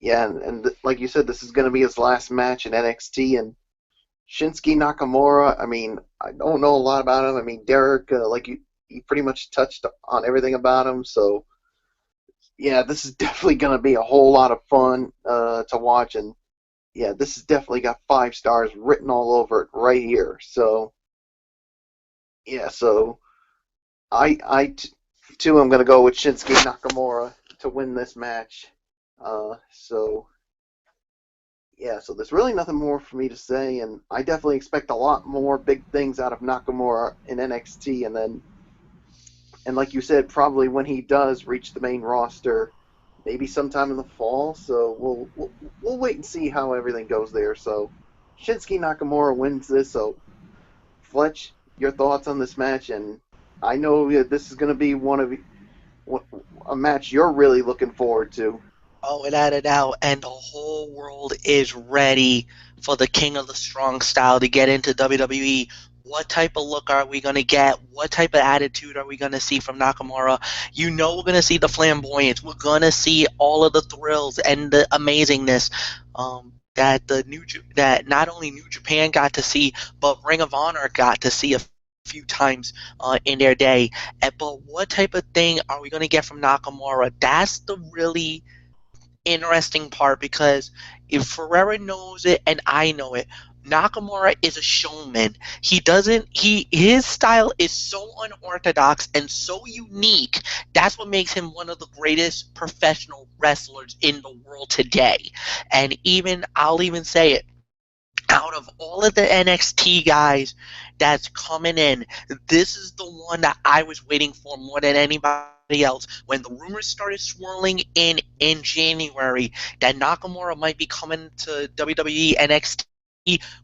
and like you said, this is going to be his last match in NXT. And Shinsuke Nakamura, I mean, I don't know a lot about him. I mean, Derek, like you pretty much touched on everything about him. So yeah, this is definitely going to be a whole lot of fun to watch. And yeah, this has definitely got 5 stars written all over it right here. So yeah, so I too am going to go with Shinsuke Nakamura to win this match. So yeah, so there's really nothing more for me to say, and I definitely expect a lot more big things out of Nakamura in NXT, and like you said, probably when he does reach the main roster, maybe sometime in the fall. So we'll wait and see how everything goes there. So Shinsuke Nakamura wins this. So Fletch, your thoughts on this match? And I know this is going to be a match you're really looking forward to. Oh, without a doubt. And the whole world is ready for the King of the Strong Style to get into WWE. What type of look are we going to get? What type of attitude are we going to see from Nakamura? We're going to see the flamboyance. We're going to see all of the thrills and the amazingness that not only New Japan got to see, but Ring of Honor got to see a few times in their day. But what type of thing are we going to get from Nakamura? That's the really interesting part, because if Ferreira knows it and I know it, Nakamura is a showman. His style is so unorthodox and so unique. That's what makes him one of the greatest professional wrestlers in the world today. And I'll even say it, out of all of the NXT guys that's coming in, this is the one that I was waiting for more than anybody else. When the rumors started swirling in January that Nakamura might be coming to WWE NXT,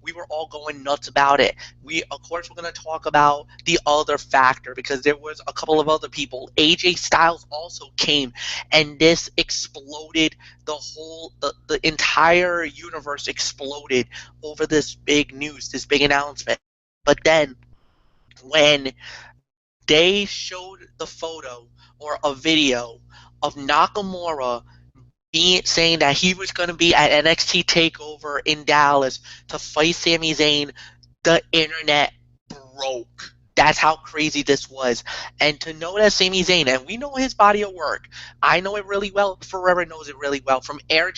we were all going nuts about it. We, of course, we're going to talk about the other factor because there was a couple of other people. AJ Styles also came, and this exploded the entire universe exploded over this big news, this big announcement. But then when they showed the photo or a video of Nakamura saying that he was going to be at NXT Takeover in Dallas to fight Sami Zayn, the internet broke. That's how crazy this was. And to know that Sami Zayn, and we know his body of work, I know it really well. Forever knows it really well. From El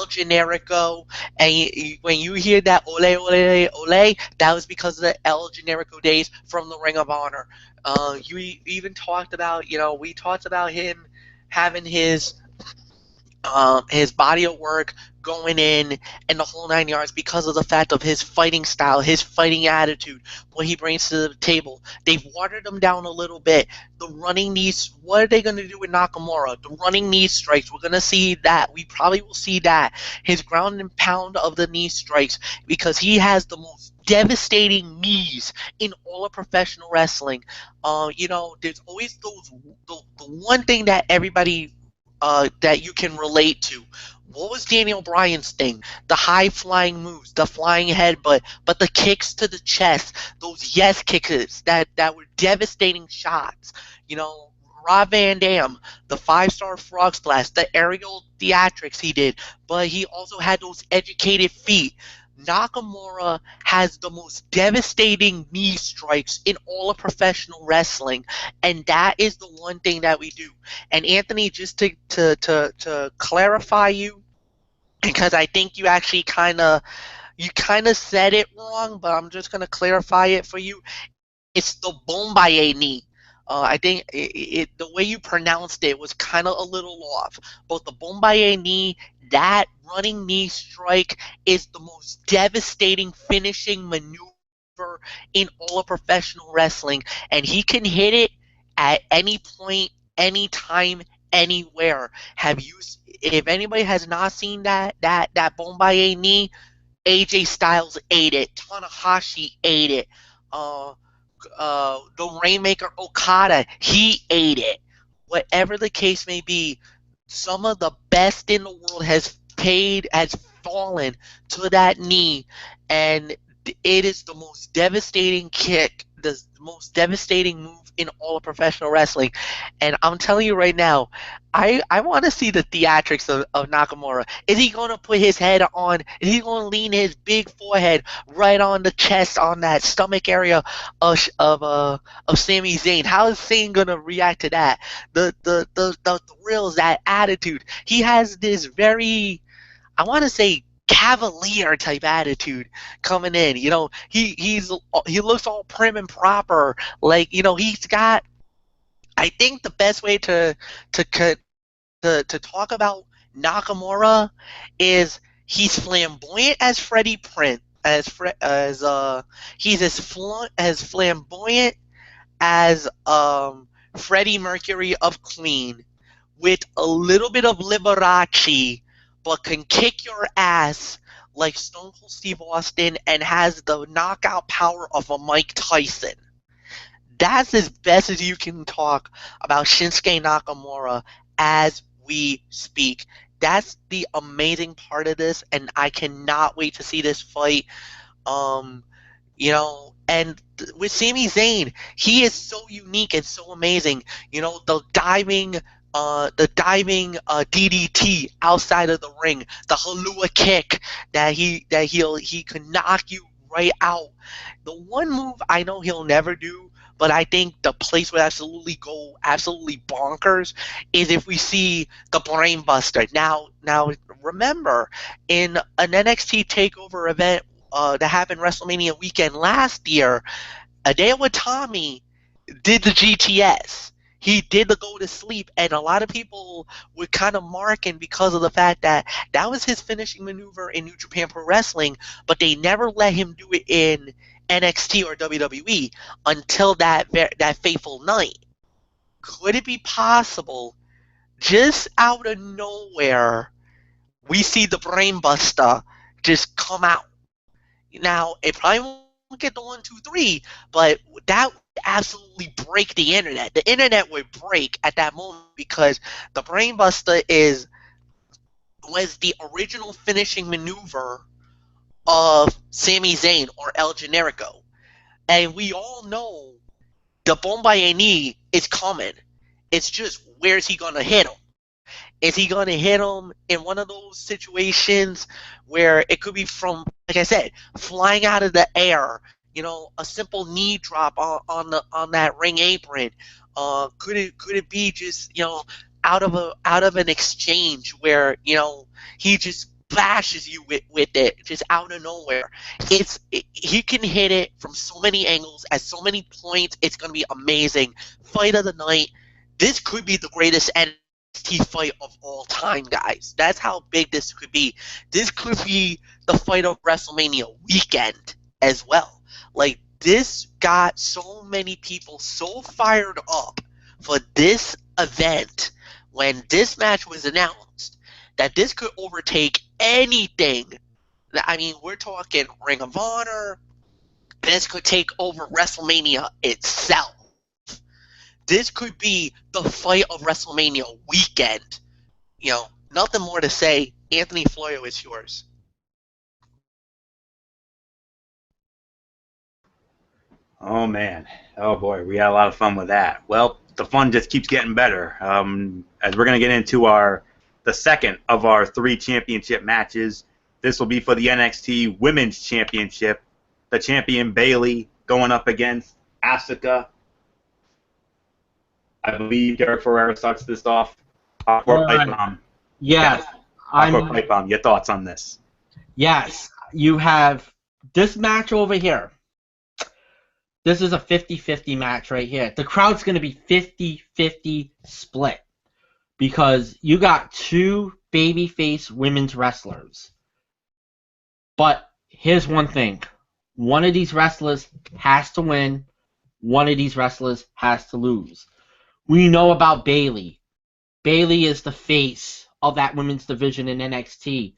Generico, and when you hear that ole ole ole, that was because of the El Generico days from the Ring of Honor. You even talked about, we talked about him having his body of work going in and the whole 9 yards because of the fact of his fighting style, his fighting attitude, what he brings to the table. They've watered him down a little bit. The running knees, what are they going to do with Nakamura? The running knee strikes, we're going to see that. We probably will see that. His ground and pound of the knee strikes, because he has the most devastating knees in all of professional wrestling. There's always the one thing that everybody that you can relate to. What was Daniel Bryan's thing? The high flying moves, the flying headbutt, but the kicks to the chest, those yes kicks that were devastating shots. Rob Van Dam, the 5-star frog splash, the aerial theatrics he did, but he also had those educated feet. Nakamura has the most devastating knee strikes in all of professional wrestling, and that is the one thing that we do. And Anthony, just to clarify you, because I think you actually kind of said it wrong, but I'm just gonna clarify it for you. It's the Bombaye knee. I think the way you pronounced it was kind of a little off. But the Bombaye knee, that running knee strike, is the most devastating finishing maneuver in all of professional wrestling. And he can hit it at any point, anytime, anywhere. If anybody has not seen that Bombaye knee, AJ Styles ate it. Tanahashi ate it. The Rainmaker Okada, he ate it. Whatever the case may be, some of the best in the world has fallen to that knee, and it is the most devastating kick, the most devastating move in all of professional wrestling. And I'm telling you right now, I want to see the theatrics of Nakamura. Is he going to put his head on? Is he going to lean his big forehead right on the chest, on that stomach area of Sami Zayn? How is Zayn going to react to that? The thrills, that attitude. He has this very, I want to say, cavalier type attitude coming in. He looks all prim and proper. Like, he's got. I think the best way to talk about Nakamura is he's flamboyant as Freddie Prinze, he's as flamboyant as Freddie Mercury of Queen, with a little bit of Liberace, but can kick your ass like Stone Cold Steve Austin and has the knockout power of a Mike Tyson. That's as best as you can talk about Shinsuke Nakamura as we speak. That's the amazing part of this, and I cannot wait to see this fight. And with Sami Zayn, he is so unique and so amazing. The diving DDT outside of the ring, the Halua kick that he can knock you right out. The one move I know he'll never do, but I think the place would go absolutely bonkers, is if we see the Brainbuster. Now remember, in an NXT Takeover event that happened WrestleMania weekend last year, Hideo Itami did the GTS. He did the go to sleep, and a lot of people were kind of marking because of the fact that that was his finishing maneuver in New Japan Pro Wrestling, but they never let him do it in NXT or WWE until that fateful night. could it be possible, just out of nowhere, we see the Brainbuster just come out? Now, it probably won't get the 1, 2, 3, but that would absolutely break the internet. The internet would break at that moment because the Brainbuster was the original finishing maneuver of Sami Zayn or El Generico. And we all know the Bombay knee is coming. It's just, where's he going to hit him? Is he going to hit him in one of those situations where it could be from, like I said, flying out of the air, a simple knee drop on that ring apron? Could it be just, out of an exchange where, he just bashes you with it just out of nowhere? He can hit it from so many angles at so many points. It's going to be amazing. Fight of the night. This could be the greatest NXT fight of all time, guys. That's how big this could be. This could be the fight of WrestleMania weekend as well. Like, this got so many people so fired up for this event when this match was announced that this could overtake anything. I mean, we're talking Ring of Honor. This could take over WrestleMania itself. This could be the fight of WrestleMania weekend. Nothing more to say. Anthony Florio, it's yours. Oh, man. Oh, boy. We had a lot of fun with that. Well, the fun just keeps getting better. As we're going to get into the second of our 3 championship matches, this will be for the NXT Women's Championship. The champion, Bayley, going up against Asuka. I believe Derek Ferrera starts this off. Hardcore Pipe Bomb. Yes. Hardcore Pipe Bomb. Your thoughts on this? Yes. You have this match over here. This is a 50-50 match right here. The crowd's going to be 50-50 split because you got 2 babyface women's wrestlers. But here's one thing. One of these wrestlers has to win. One of these wrestlers has to lose. We know about Bayley. Bayley is the face of that women's division in NXT.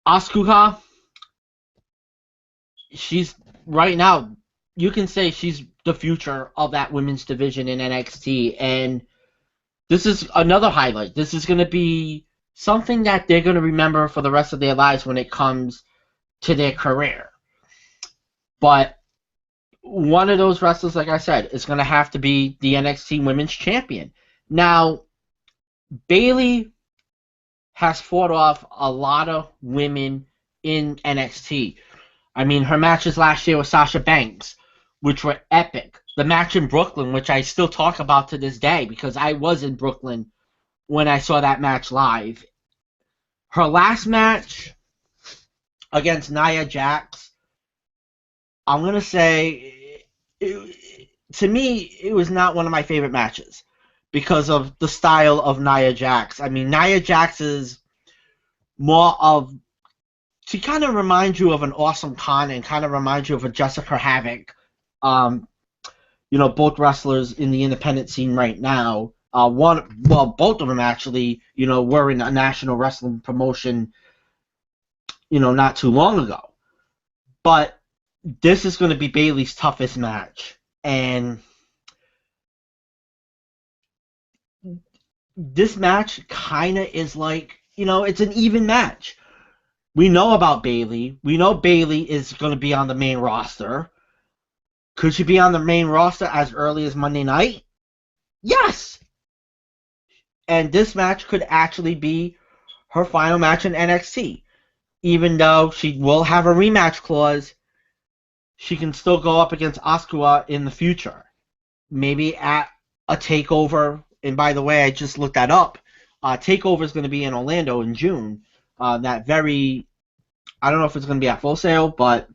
Asuka, she's right now, you can say she's the future of that women's division in NXT. And this is another highlight. This is going to be something that they're going to remember for the rest of their lives when it comes to their career. But one of those wrestlers, like I said, is going to have to be the NXT Women's Champion. Now, Bayley has fought off a lot of women in NXT. I mean, her matches last year with Sasha Banks, which were epic. The match in Brooklyn, which I still talk about to this day because I was in Brooklyn when I saw that match live. Her last match against Nia Jax, I'm going to say, to me, it was not one of my favorite matches because of the style of Nia Jax. I mean, Nia Jax is more of, she kind of reminds you of an Awesome Khan and kind of reminds you of a Jessica Havoc. Both wrestlers in the independent scene right now. Both of them actually, were in a national wrestling promotion, not too long ago. But this is going to be Bayley's toughest match. And this match kind of is like, it's an even match. We know about Bayley. We know Bayley is going to be on the main roster. Could she be on the main roster as early as Monday night? Yes! And this match could actually be her final match in NXT. Even though she will have a rematch clause, she can still go up against Asuka in the future. Maybe at a Takeover. And by the way, I just looked that up. Takeover is going to be in Orlando in June. I don't know if it's going to be at Full Sail, but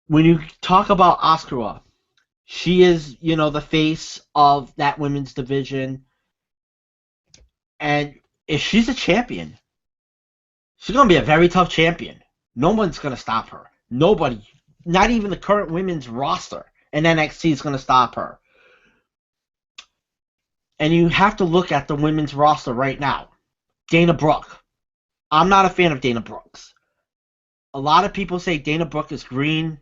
when you talk about Asuka, she is, the face of that women's division. And if she's a champion, she's going to be a very tough champion. No one's going to stop her. Nobody. Not even the current women's roster in NXT is going to stop her. And you have to look at the women's roster right now. Dana Brooke. I'm not a fan of Dana Brooks. A lot of people say Dana Brooke is green.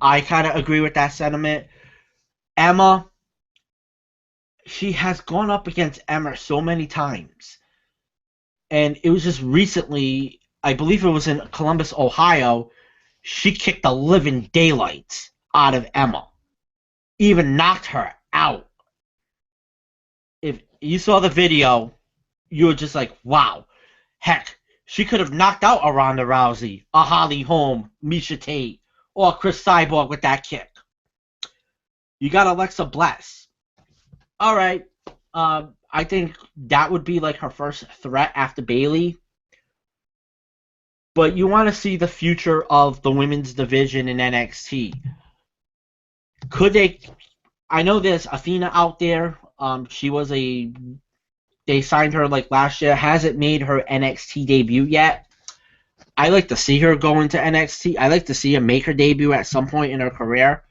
I kind of agree with that sentiment. Emma, she has gone up against Emma so many times. And it was just recently, I believe it was in Columbus, Ohio, she kicked the living daylights out of Emma. Even knocked her out. If you saw the video, you were just like, wow. Heck, she could have knocked out a Ronda Rousey, a Holly Holm, Misha Tate, or Chris Cyborg with that kick. You got Alexa Bliss. All right. I think that would be like her first threat after Bayley. But you want to see the future of the women's division in NXT. Could they? I know there's Athena out there. They signed her like last year. Hasn't made her NXT debut yet. I like to see her go into NXT. I like to see her make her debut at some point in her career.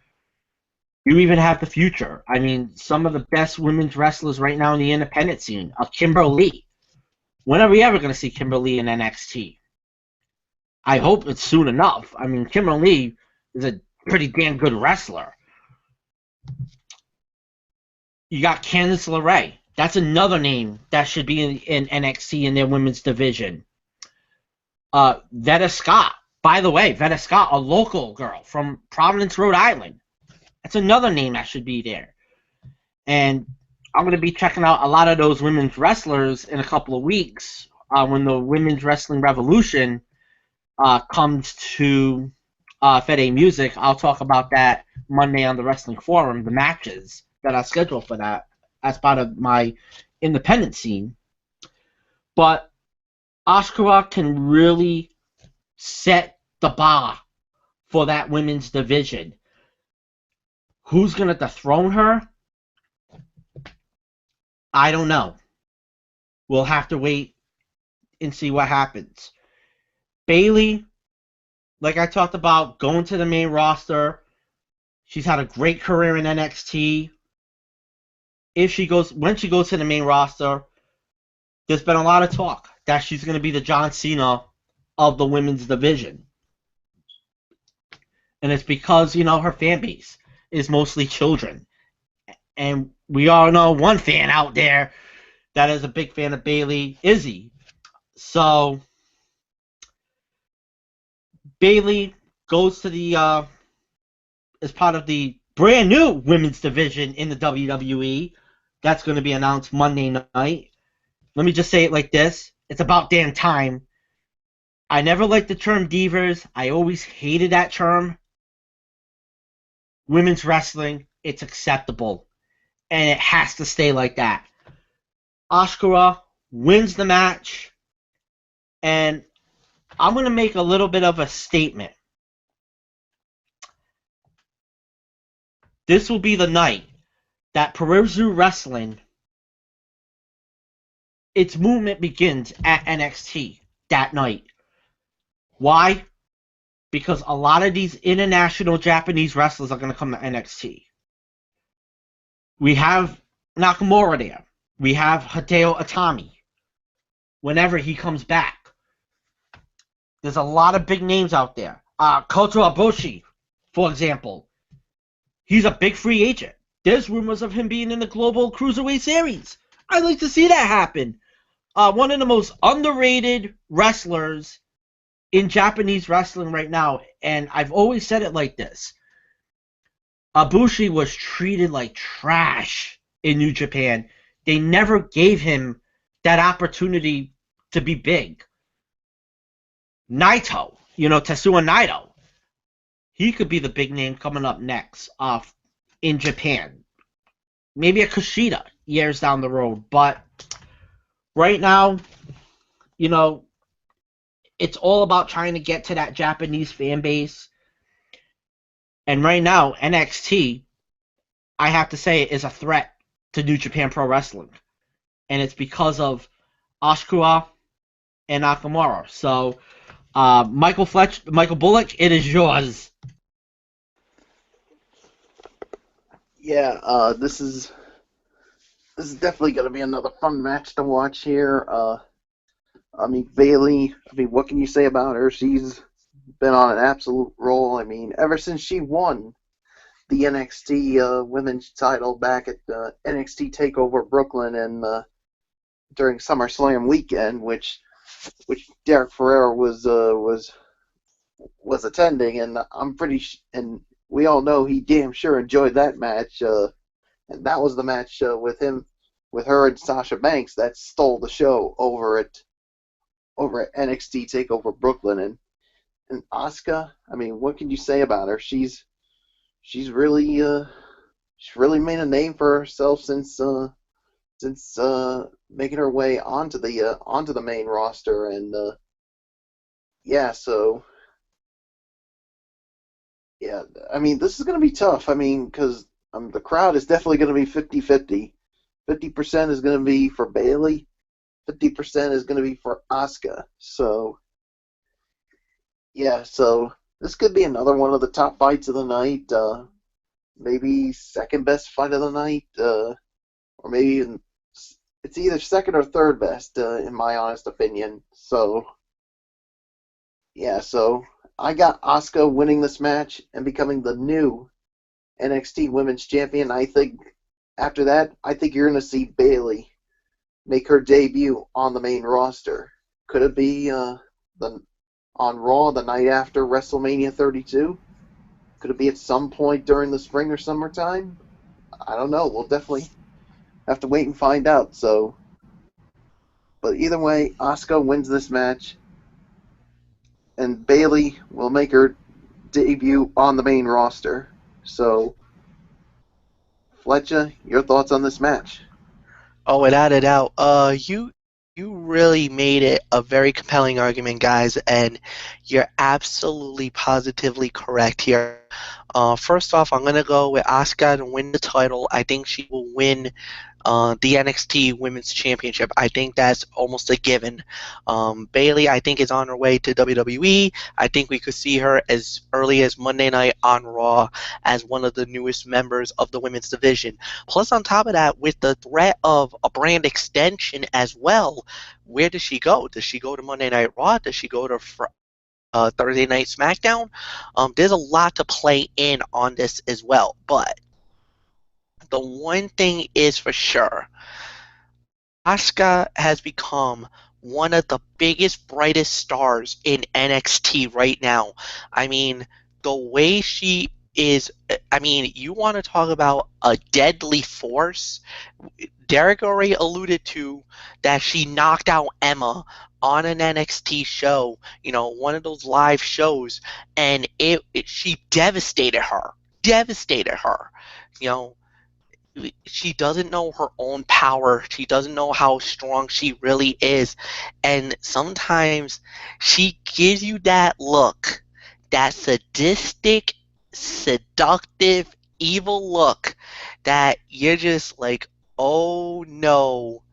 You even have the future. I mean, some of the best women's wrestlers right now in the independent scene. Kimberly. When are we ever going to see Kimberly in NXT? I hope it's soon enough. I mean, Kimberly is a pretty damn good wrestler. You got Candice LeRae. That's another name that should be in NXT in their women's division. Veda Scott. By the way, Veda Scott, a local girl from Providence, Rhode Island. That's another name that should be there. And I'm going to be checking out a lot of those women's wrestlers in a couple of weeks when the Women's Wrestling Revolution comes to Fede Music. I'll talk about that Monday on the Wrestling Forum, the matches that are scheduled for that as part of my independent scene. But Asuka can really set the bar for that women's division. Who's going to dethrone her? I don't know. We'll have to wait and see what happens. Bayley, like I talked about, going to the main roster. She's had a great career in NXT. When she goes to the main roster, there's been a lot of talk that she's going to be the John Cena of the women's division. And it's because, her fan base is mostly children. And we all know one fan out there that is a big fan of Bayley, Izzy. So Bayley goes to the as part of the brand new women's division in the WWE. That's going to be announced Monday night. Let me just say it like this. It's about damn time. I never liked the term divas. I always hated that term. Women's wrestling, it's acceptable. And it has to stay like that. Asuka wins the match. And I'm going to make a little bit of a statement. This will be the night that Peruzu Wrestling, its movement begins at NXT that night. Why? Because a lot of these international Japanese wrestlers are going to come to NXT. We have Nakamura there. We have Hideo Itami. Whenever he comes back. There's a lot of big names out there. Kota Ibushi, for example. He's a big free agent. There's rumors of him being in the Global Cruiserweight Series. I'd like to see that happen. One of the most underrated wrestlers in Japanese wrestling right now, and I've always said it like this. Ibushi was treated like trash in New Japan. They never gave him that opportunity to be big. Naito, Tetsuya Naito. He could be the big name coming up next in Japan. Maybe a Kushida years down the road. But right now, it's all about trying to get to that Japanese fan base. And right now, NXT, I have to say, is a threat to New Japan Pro Wrestling. And it's because of Asuka and Nakamura. So, Michael Bullock, it is yours. Yeah, this is this is definitely going to be another fun match to watch here. I mean, Bailey, I mean, what can you say about her? She's been on an absolute roll. I mean, ever since she won the NXT women's title back at NXT Takeover Brooklyn and during SummerSlam weekend, which Derek Ferrer was attending, and and we all know he damn sure enjoyed that match. And that was the match with her and Sasha Banks that stole the show over at NXT Takeover Brooklyn. And Asuka, I mean, what can you say about her? She's really made a name for herself since making her way onto the main roster. And yeah, so yeah, I mean, this is going to be tough. I mean, because the crowd is definitely going to be 50-50. 50% is going to be for Bailey. 50% is going to be for Asuka. So yeah, so this could be another one of the top fights of the night. Maybe second best fight of the night, or maybe it's either second or third best, in my honest opinion. So yeah, so I got Asuka winning this match and becoming the new NXT Women's Champion. I think after that, I think you're going to see Bailey make her debut on the main roster. Could it be on Raw the night after WrestleMania 32? Could it be at some point during the spring or summertime? I don't know. We'll definitely have to wait and find out. So, but either way, Asuka wins this match, and Bailey will make her debut on the main roster. So, Fletcher, your thoughts on this match? Oh, without a doubt. You really made it a very compelling argument, guys, and you're absolutely positively correct here. First off, I'm gonna go with Asuka to win the title. I think she will win the NXT Women's Championship. I think that's almost a given. Bailey, I think, is on her way to WWE. I think we could see her as early as Monday night on Raw as one of the newest members of the women's division. Plus, on top of that, with the threat of a brand extension as well, where does she go? Does she go to Monday Night Raw? Does she go to Thursday Night SmackDown? There's a lot to play in on this as well. But the one thing is for sure, Asuka has become one of the biggest, brightest stars in NXT right now. I mean, the way she is, I mean, you want to talk about a deadly force? Derek already alluded to that she knocked out Emma on an NXT show, one of those live shows, and she devastated her. Devastated her. You know, she doesn't know her own power. She doesn't know how strong she really is. And sometimes she gives you that look, that sadistic, seductive, evil look that you're just like, oh no,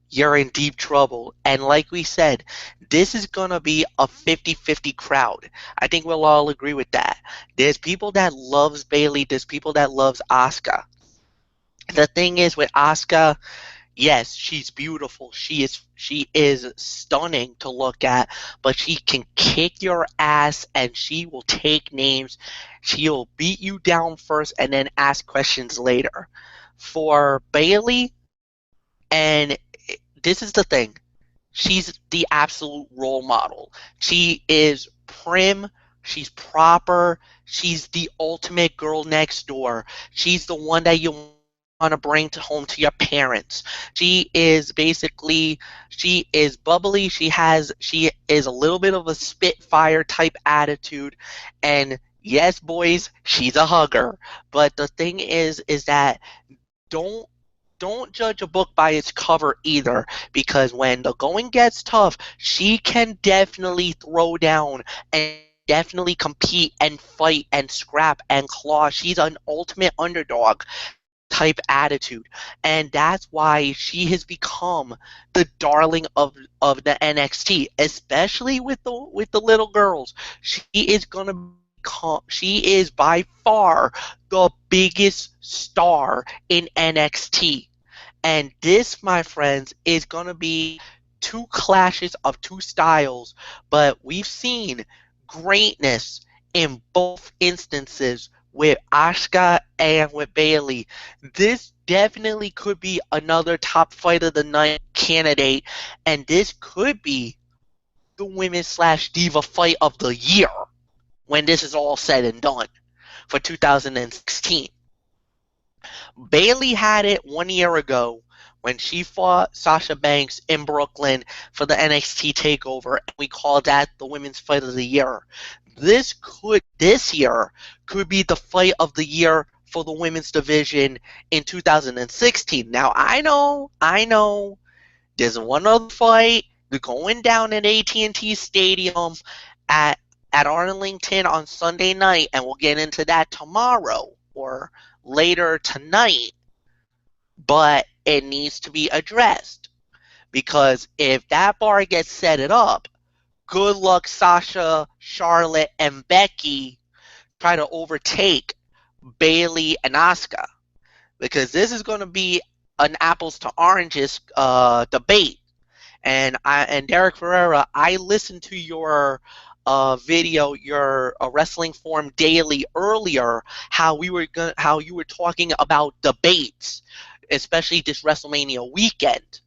you're in deep trouble. And like we said, this is going to be a 50-50 crowd. I think we'll all agree with that. There's people that loves Bailey. There's people that loves Asuka. The thing is with Asuka, yes, she's beautiful. She is stunning to look at, but she can kick your ass and she will take names. She'll beat you down first and then ask questions later. For Bailey, and this is the thing, she's the absolute role model. She is prim, she's proper, she's the ultimate girl next door. She's the one that you want to bring home to your parents. She is bubbly, she is a little bit of a spitfire type attitude, and yes, boys, she's a hugger. But the thing is that don't don't judge a book by its cover either, because when the going gets tough, she can definitely throw down and definitely compete and fight and scrap and claw. She's an ultimate underdog type attitude, and that's why she has become the darling of the NXT, especially with the little girls. She is by far the biggest star in NXT. And this, my friends, is going to be two clashes of two styles, but we've seen greatness in both instances with Asuka and with Bailey. This definitely could be another top fight of the night candidate, and this could be the women's/diva fight of the year when this is all said and done for 2016. Bailey had it 1 year ago when she fought Sasha Banks in Brooklyn for the NXT Takeover, and we called that the Women's Fight of the Year. This year could be the fight of the year for the women's division in 2016. Now I know, there's one other fight going down at AT&T Stadium at Arlington on Sunday night, and we'll get into that tomorrow or later tonight, but it needs to be addressed, because if that bar gets set it up, good luck Sasha, Charlotte, and Becky try to overtake Bailey and Asuka, because this is going to be an apples to oranges debate. And Derek Ferreira, I listened to your video, your Wrestling Forum Daily earlier, how you were talking about debates, especially this WrestleMania weekend.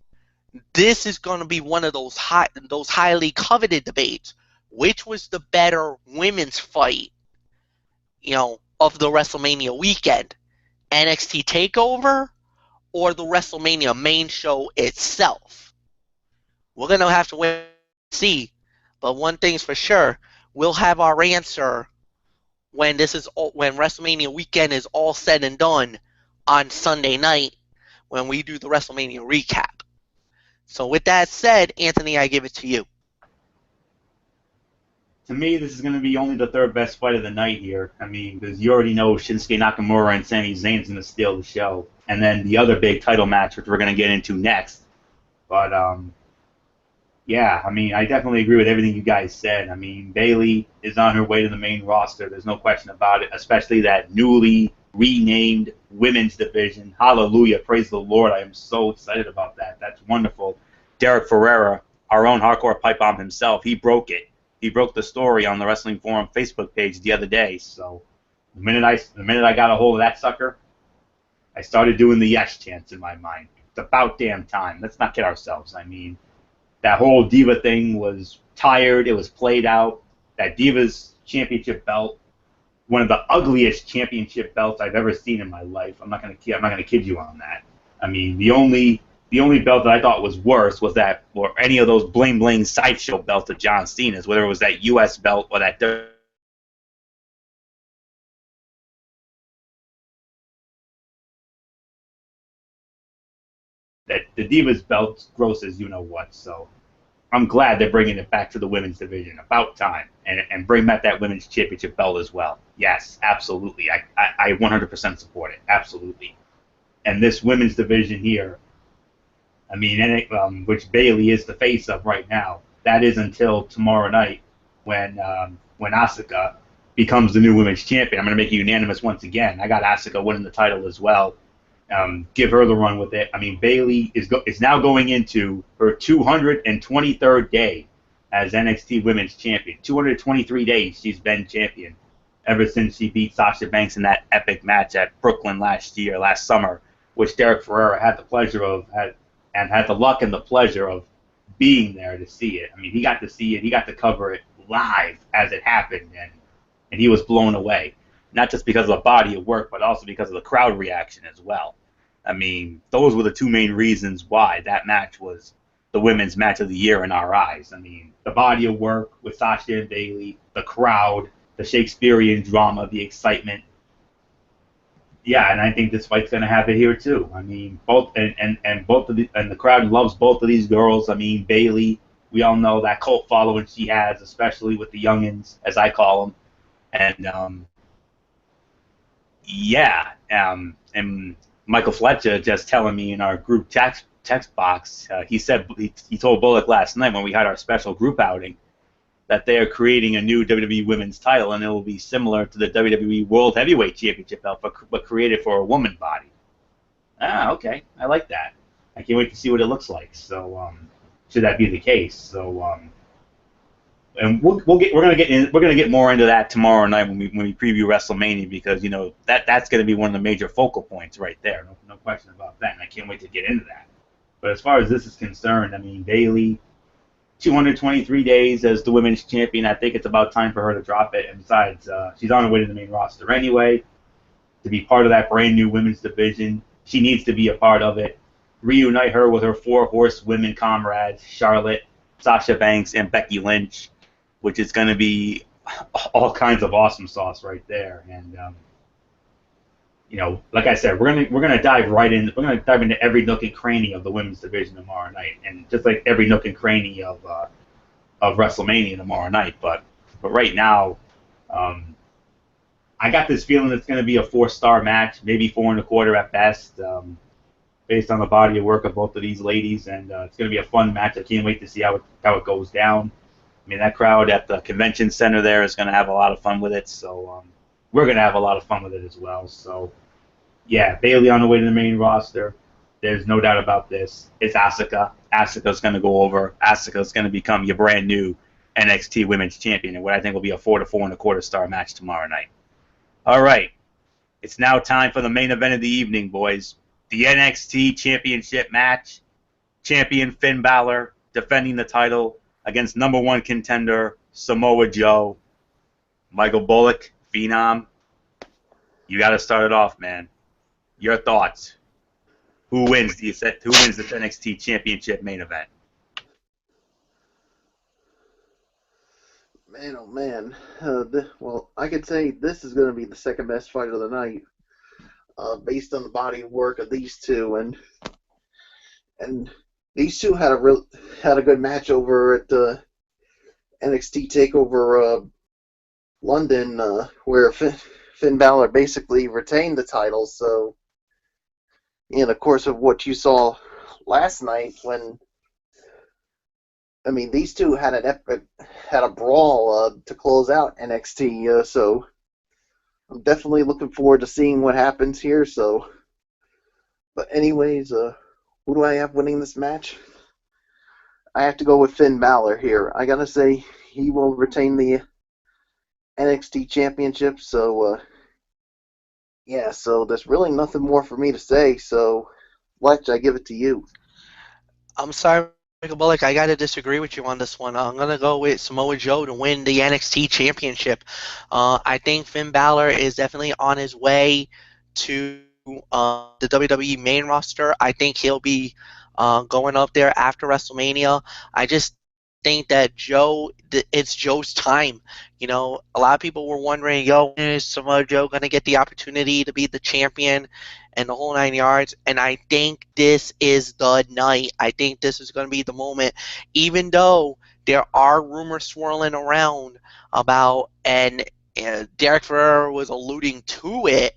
This is going to be one of those highly coveted debates. Which was the better women's fight, of the WrestleMania weekend? NXT Takeover or the WrestleMania main show itself? We're going to have to wait and see. But one thing's for sure, we'll have our answer when WrestleMania weekend is all said and done on Sunday night when we do the WrestleMania recap. So with that said, Anthony, I give it to you. To me, this is going to be only the third best fight of the night here. I mean, because you already know Shinsuke Nakamura and Sami Zayn's going to steal the show. And then the other big title match, which we're going to get into next. But, yeah, I mean, I definitely agree with everything you guys said. I mean, Bailey is on her way to the main roster. There's no question about it, especially that newly renamed women's division. Hallelujah. Praise the Lord. I am so excited about that. That's wonderful. Derek Ferreira, our own hardcore pipe bomb himself, he broke it. He broke the story on the Wrestling Forum Facebook page the other day. So the minute I got a hold of that sucker, I started doing the yes chants in my mind. It's about damn time. Let's not kid ourselves. I mean, that whole Diva thing was tired. It was played out. That Divas championship belt, one of the ugliest championship belts I've ever seen in my life. I'm not gonna kid you on that. I mean, the only belt that I thought was worse was that, or any of those bling bling sideshow belts of John Cena's, whether it was that U.S. belt or that. The Divas belt's gross as you know what. So I'm glad they're bringing it back to the women's division. About time. And bring back that women's championship belt as well. Yes, absolutely. I 100% support it. Absolutely. And this women's division here, I mean, which Bailey is the face of right now, that is until tomorrow night when Asuka becomes the new women's champion. I'm going to make it unanimous once again. I got Asuka winning the title as well. Give her the run with it. I mean, Bailey is now going into her 223rd day as NXT Women's Champion. 223 days she's been champion ever since she beat Sasha Banks in that epic match at Brooklyn last summer, which Derek Ferreira had the pleasure of, had the luck and the pleasure of being there to see it. I mean, he got to see it. He got to cover it live as it happened, and he was blown away. Not just because of the body of work, but also because of the crowd reaction as well. I mean, those were the two main reasons why that match was the women's match of the year in our eyes. I mean, the body of work with Sasha and Bailey, the crowd, the Shakespearean drama, the excitement. Yeah, and I think this fight's going to have it here too. I mean, the crowd loves both of these girls. I mean, Bailey, we all know that cult following she has, especially with the youngins, as I call them, and yeah, and Michael Fletcher just telling me in our group text box, he said he told Bullock last night when we had our special group outing that they are creating a new WWE Women's title, and it will be similar to the WWE World Heavyweight Championship belt, but created for a woman body. Ah, okay, I like that. I can't wait to see what it looks like. So should that be the case? So and we're gonna get more into that tomorrow night when we preview WrestleMania, because that's gonna be one of the major focal points right there. No question about that. And I can't wait to get into that. But as far as this is concerned, I mean, Bayley, 223 days as the women's champion. I think it's about time for her to drop it. And besides, she's on her way to the main roster anyway. To be part of that brand new women's division, she needs to be a part of it. Reunite her with her 4 horsewomen comrades, Charlotte, Sasha Banks, and Becky Lynch, which is going to be all kinds of awesome sauce right there. And like I said, we're gonna dive right in. We're gonna dive into every nook and cranny of the women's division tomorrow night, and just like every nook and cranny of WrestleMania tomorrow night. But right now, I got this feeling it's gonna be a 4-star match, maybe 4.25 at best, based on the body of work of both of these ladies, and it's gonna be a fun match. I can't wait to see how it goes down. I mean, that crowd at the convention center there is gonna have a lot of fun with it. So we're gonna have a lot of fun with it as well. So. Yeah, Bayley on the way to the main roster. There's no doubt about this. It's Asuka. Asuka's going to go over. Asuka's going to become your brand new NXT Women's Champion in what I think will be a 4 to 4.25 star match tomorrow night. All right. It's now time for the main event of the evening, boys. The NXT Championship match. Champion Finn Balor defending the title against #1 contender Samoa Joe. Michael Bullock, Phenom. You got to start it off, man. Your thoughts? Who wins this NXT Championship main event? Man, oh man. Well, I could say this is going to be the second best fight of the night, based on the body of work of these two, and these two had a good match over at NXT Takeover London, where Finn Balor basically retained the title. So, in the course of what you saw last night, these two had a brawl to close out NXT. So I'm definitely looking forward to seeing what happens here. So, but anyways, who do I have winning this match? I have to go with Finn Balor here. I gotta say he will retain the NXT Championship. So, yeah, so there's really nothing more for me to say, so Fletch, I give it to you. I'm sorry, Michael Bullock, I got to disagree with you on this one. I'm going to go with Samoa Joe to win the NXT Championship. I think Finn Balor is definitely on his way to the WWE main roster. I think he'll be going up there after WrestleMania. I just think that it's Joe's time. A lot of people were wondering, when is Samoa Joe going to get the opportunity to be the champion and the whole 9 yards? And I think this is the night. I think this is going to be the moment, even though there are rumors swirling around about, and Derek Ferrer was alluding to it,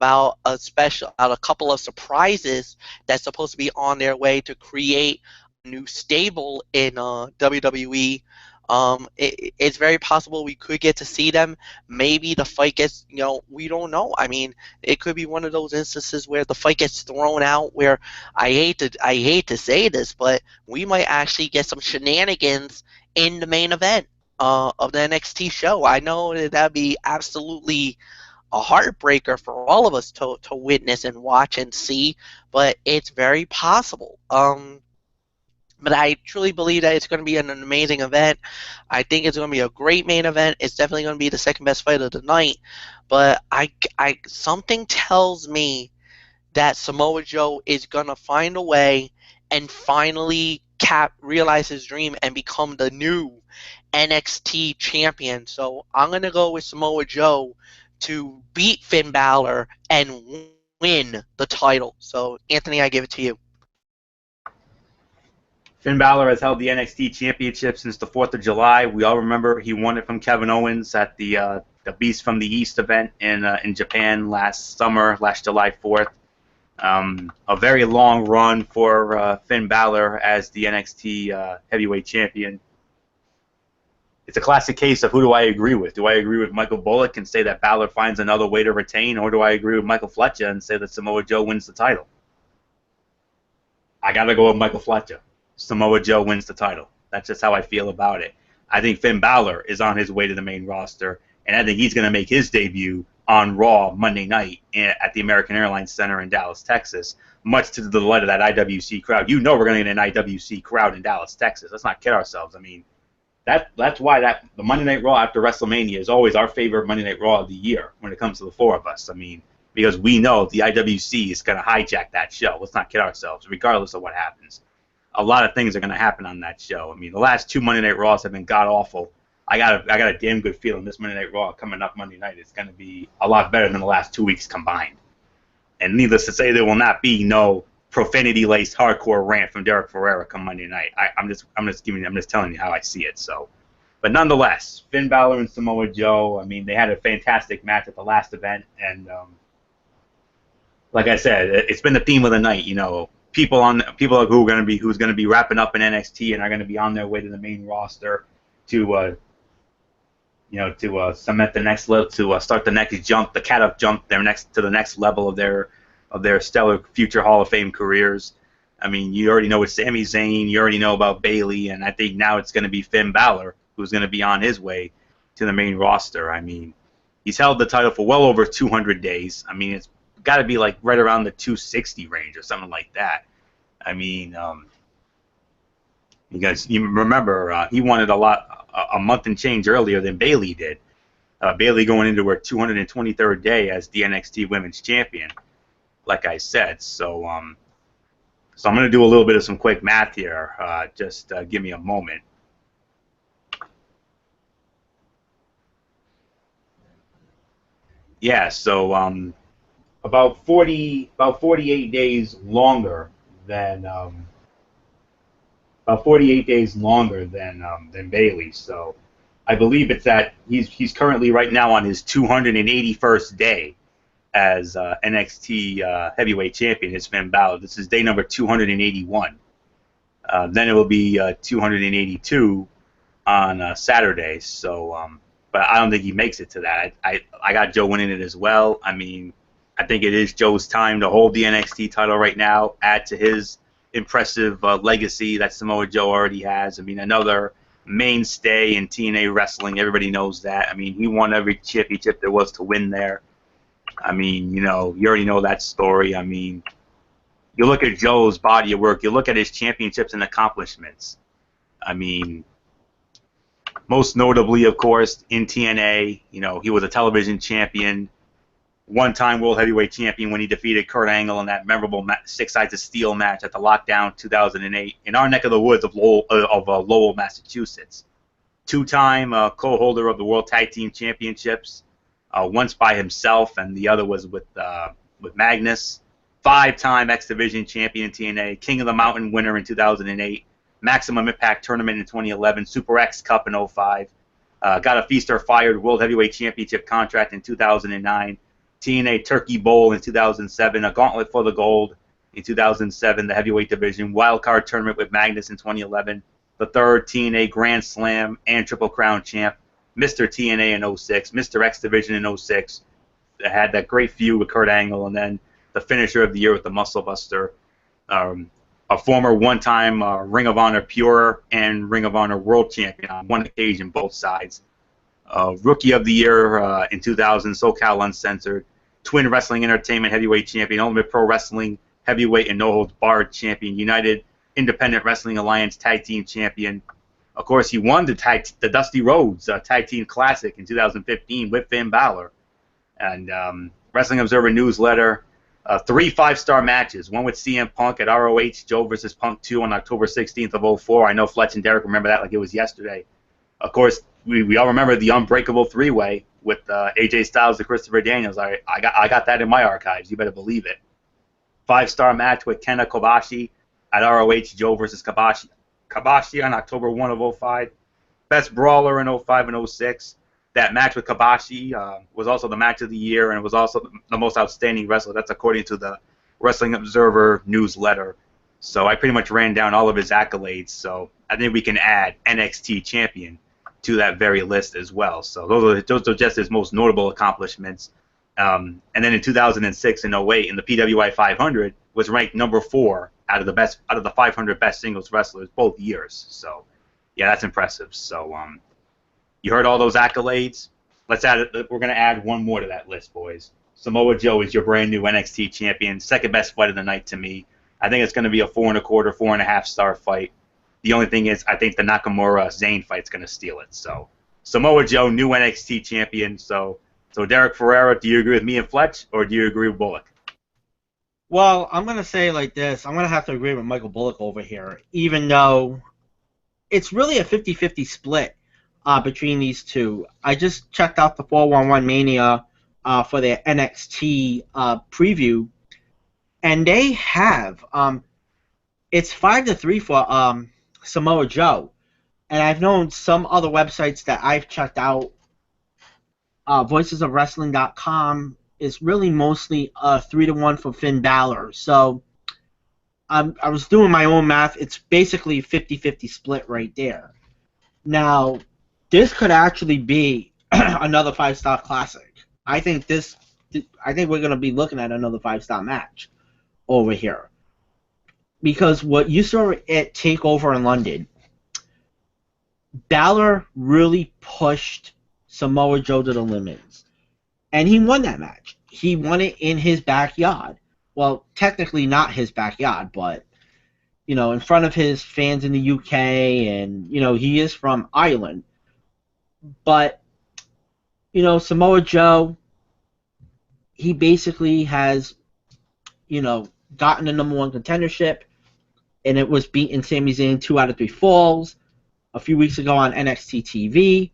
about a couple of surprises that's supposed to be on their way to create a new stable in WWE. It's very possible we could get to see them. Maybe the fight gets, we don't know. I mean, it could be one of those instances where the fight gets thrown out. Where I hate to say this, but we might actually get some shenanigans in the main event of the NXT show. I know that'd be absolutely a heartbreaker for all of us to witness and watch and see, but it's very possible. But I truly believe that it's going to be an amazing event. I think it's going to be a great main event. It's definitely going to be the second best fight of the night. But something tells me that Samoa Joe is going to find a way and finally realize his dream and become the new NXT champion. So I'm going to go with Samoa Joe to beat Finn Balor and win the title. So, Anthony, I give it to you. Finn Balor has held the NXT Championship since the 4th of July. We all remember he won it from Kevin Owens at the Beast from the East event in Japan last July 4th. A very long run for Finn Balor as the NXT Heavyweight Champion. It's a classic case of who do I agree with? Do I agree with Michael Bullock and say that Balor finds another way to retain, or do I agree with Michael Fletcher and say that Samoa Joe wins the title? I got to go with Michael Fletcher. Samoa Joe wins the title. That's just how I feel about it. I think Finn Balor is on his way to the main roster, and I think he's going to make his debut on Raw Monday night at the American Airlines Center in Dallas, Texas, much to the delight of that IWC crowd. You know we're going to get an IWC crowd in Dallas, Texas. Let's not kid ourselves. I mean, that's why the Monday Night Raw after WrestleMania is always our favorite Monday Night Raw of the year when it comes to the four of us. I mean, because we know the IWC is going to hijack that show. Let's not kid ourselves, regardless of what happens. A lot of things are going to happen on that show. I mean, the last two Monday Night Raws have been god-awful. I got a damn good feeling this Monday Night Raw coming up Monday night is going to be a lot better than the last 2 weeks combined. And needless to say, there will not be no profanity-laced hardcore rant from Derek Ferreira come Monday night. I'm just telling you how I see it. So, but nonetheless, Finn Balor and Samoa Joe. I mean, they had a fantastic match at the last event, and like I said, it's been the theme of the night. You know, people who's going to be wrapping up in NXT and are going to be on their way to the main roster to cement the next level, to start the next jump, the cat-up jump, to the next level of their stellar future Hall of Fame careers. I mean, you already know it's Sami Zayn, you already know about Bayley, and I think now it's going to be Finn Balor who's going to be on his way to the main roster. I mean, he's held the title for well over 200 days. I mean, it's got to be like right around the 260 range or something like that. I mean, you remember he won it a month and change earlier than Bayley did. Bayley going into her 223rd day as the NXT Women's Champion, like I said. So I'm going to do a little bit of some quick math here. Just give me a moment. Yeah, so about 48 days longer than Bayley. So I believe it's that he's currently right now on his 281st day as NXT heavyweight champion. It's Finn Balor. This is day number 281. Then it will be 282 on Saturday. So, but I don't think he makes it to that. I got Joe winning it as well. I mean, I think it is Joe's time to hold the NXT title right now, add to his impressive legacy that Samoa Joe already has. I mean, another mainstay in TNA wrestling. Everybody knows that. I mean, he won every championship there was to win there. I mean, you already know that story. I mean, you look at Joe's body of work. You look at his championships and accomplishments. I mean, most notably, of course, in TNA, he was a television champion, one-time World Heavyweight Champion when he defeated Kurt Angle in that memorable Six Sides of Steel match at the Lockdown 2008 in our neck of the woods of Lowell, Massachusetts. Two-time co-holder of the World Tag Team Championships, once by himself, and the other was with Magnus. Five-time X Division champion in TNA, King of the Mountain winner in 2008, Maximum Impact Tournament in 2011, Super X Cup in 2005, got a Feast or Fired World Heavyweight Championship contract in 2009, TNA Turkey Bowl in 2007, a Gauntlet for the Gold in 2007, the Heavyweight Division, Wildcard Tournament with Magnus in 2011, the third TNA Grand Slam and Triple Crown champ, Mr. TNA in 2006, Mr. X Division in 2006, had that great feud with Kurt Angle, and then the finisher of the year with the Muscle Buster, a former one-time Ring of Honor Pure and Ring of Honor World Champion on one occasion, both sides. Rookie of the Year in 2000, SoCal Uncensored, Twin Wrestling Entertainment Heavyweight Champion, Ultimate Pro Wrestling Heavyweight and No Holds Barred Champion, United Independent Wrestling Alliance Tag Team Champion. Of course, he won the Dusty Rhodes Tag Team Classic in 2015 with Finn Balor. And Wrestling Observer Newsletter, 3 5-star matches, one with CM Punk at ROH, Joe versus Punk 2 on October 16th of 2004. I know Fletch and Derek remember that like it was yesterday. Of course, we all remember the Unbreakable 3-Way with AJ Styles to Christopher Daniels. I got that in my archives. You better believe it. 5-star match with Kenta Kobashi at ROH, Joe versus Kobashi on October 1 of 2005. Best Brawler in 2005 and 2006. That match with Kobashi was also the match of the year, and it was also the most outstanding wrestler. That's according to the Wrestling Observer newsletter. So I pretty much ran down all of his accolades. So I think we can add NXT champion to that very list as well. So those are just his most notable accomplishments. And then in 2006 and 2008, in the PWI 500, was ranked number 4 out of the 500 best singles wrestlers both years. So, yeah, that's impressive. So, you heard all those accolades. We're gonna add one more to that list, boys. Samoa Joe is your brand new NXT champion, second best fight of the night to me. I think it's gonna be a 4.25, 4.5 star fight. The only thing is, I think the Nakamura Zayn fight's gonna steal it. So, Samoa Joe, new NXT champion. So Derek Ferreira, do you agree with me and Fletch, or do you agree with Bullock? Well, I'm going to say it like this. I'm going to have to agree with Michael Bullock over here, even though it's really a 50-50 split between these two. I just checked out the 411 Mania for their NXT preview, and they have it's 5-3 for Samoa Joe. And I've known some other websites that I've checked out, voicesofwrestling.com is really mostly 3-1 for Finn Balor. So I was doing my own math. It's basically 50-50 split right there. Now, this could actually be another 5-star classic. I think we're going to be looking at another 5-star match over here. Because what you saw at TakeOver in London, Balor really pushed Samoa Joe to the limits. And he won that match. He won it in his backyard. Well, technically not his backyard, but, in front of his fans in the UK, and, he is from Ireland. But, Samoa Joe, he basically has, gotten the number one contendership, and it was beating Sami Zayn 2 out of 3 falls a few weeks ago on NXT TV.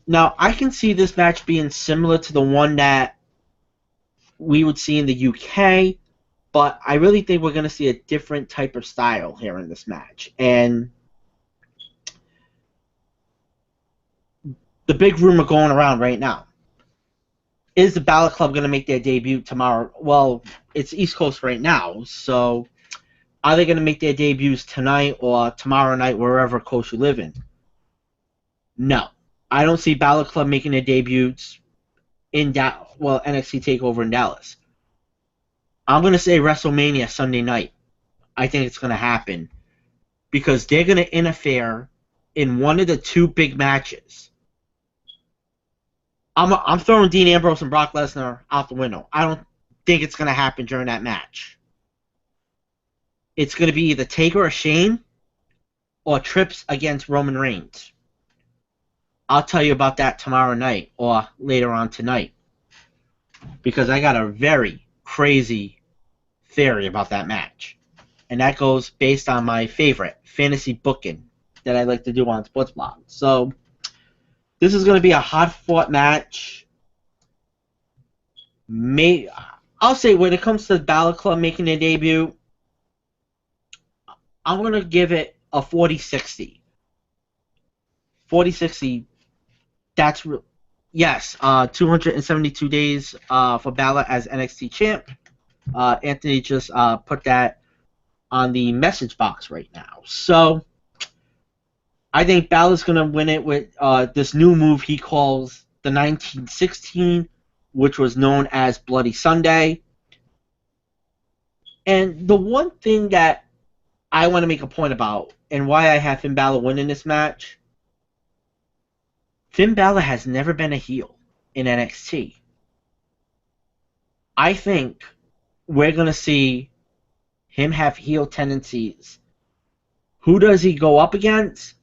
Now, I can see this match being similar to the one that we would see in the UK, but I really think we're going to see a different type of style here in this match. And the big rumor going around right now, is the Balor Club going to make their debut tomorrow? Well, it's East Coast right now, so are they going to make their debuts tonight or tomorrow night, wherever coast you live in? No. I don't see Balor Club making their debuts in NXT TakeOver in Dallas. I'm going to say WrestleMania Sunday night. I think it's going to happen because they're going to interfere in one of the 2 big matches. I'm throwing Dean Ambrose and Brock Lesnar out the window. I don't think it's going to happen during that match. It's going to be either Taker or Shane or Trips against Roman Reigns. I'll tell you about that tomorrow night or later on tonight because I got a very crazy theory about that match. And that goes based on my favorite fantasy booking that I like to do on Sports Blog. So this is going to be a hard-fought match. I'll say when it comes to the Balor Club making their debut, I'm going to give it a 40-60. 40-60. That's yes. 272 days for Balor as NXT champ. Anthony just put that on the message box right now. So I think Balor's going to win it with this new move he calls the 1916, which was known as Bloody Sunday. And the one thing that I want to make a point about and why I have Finn Balor winning this match, Finn Balor has never been a heel in NXT. I think we're going to see him have heel tendencies. Who does he go up against?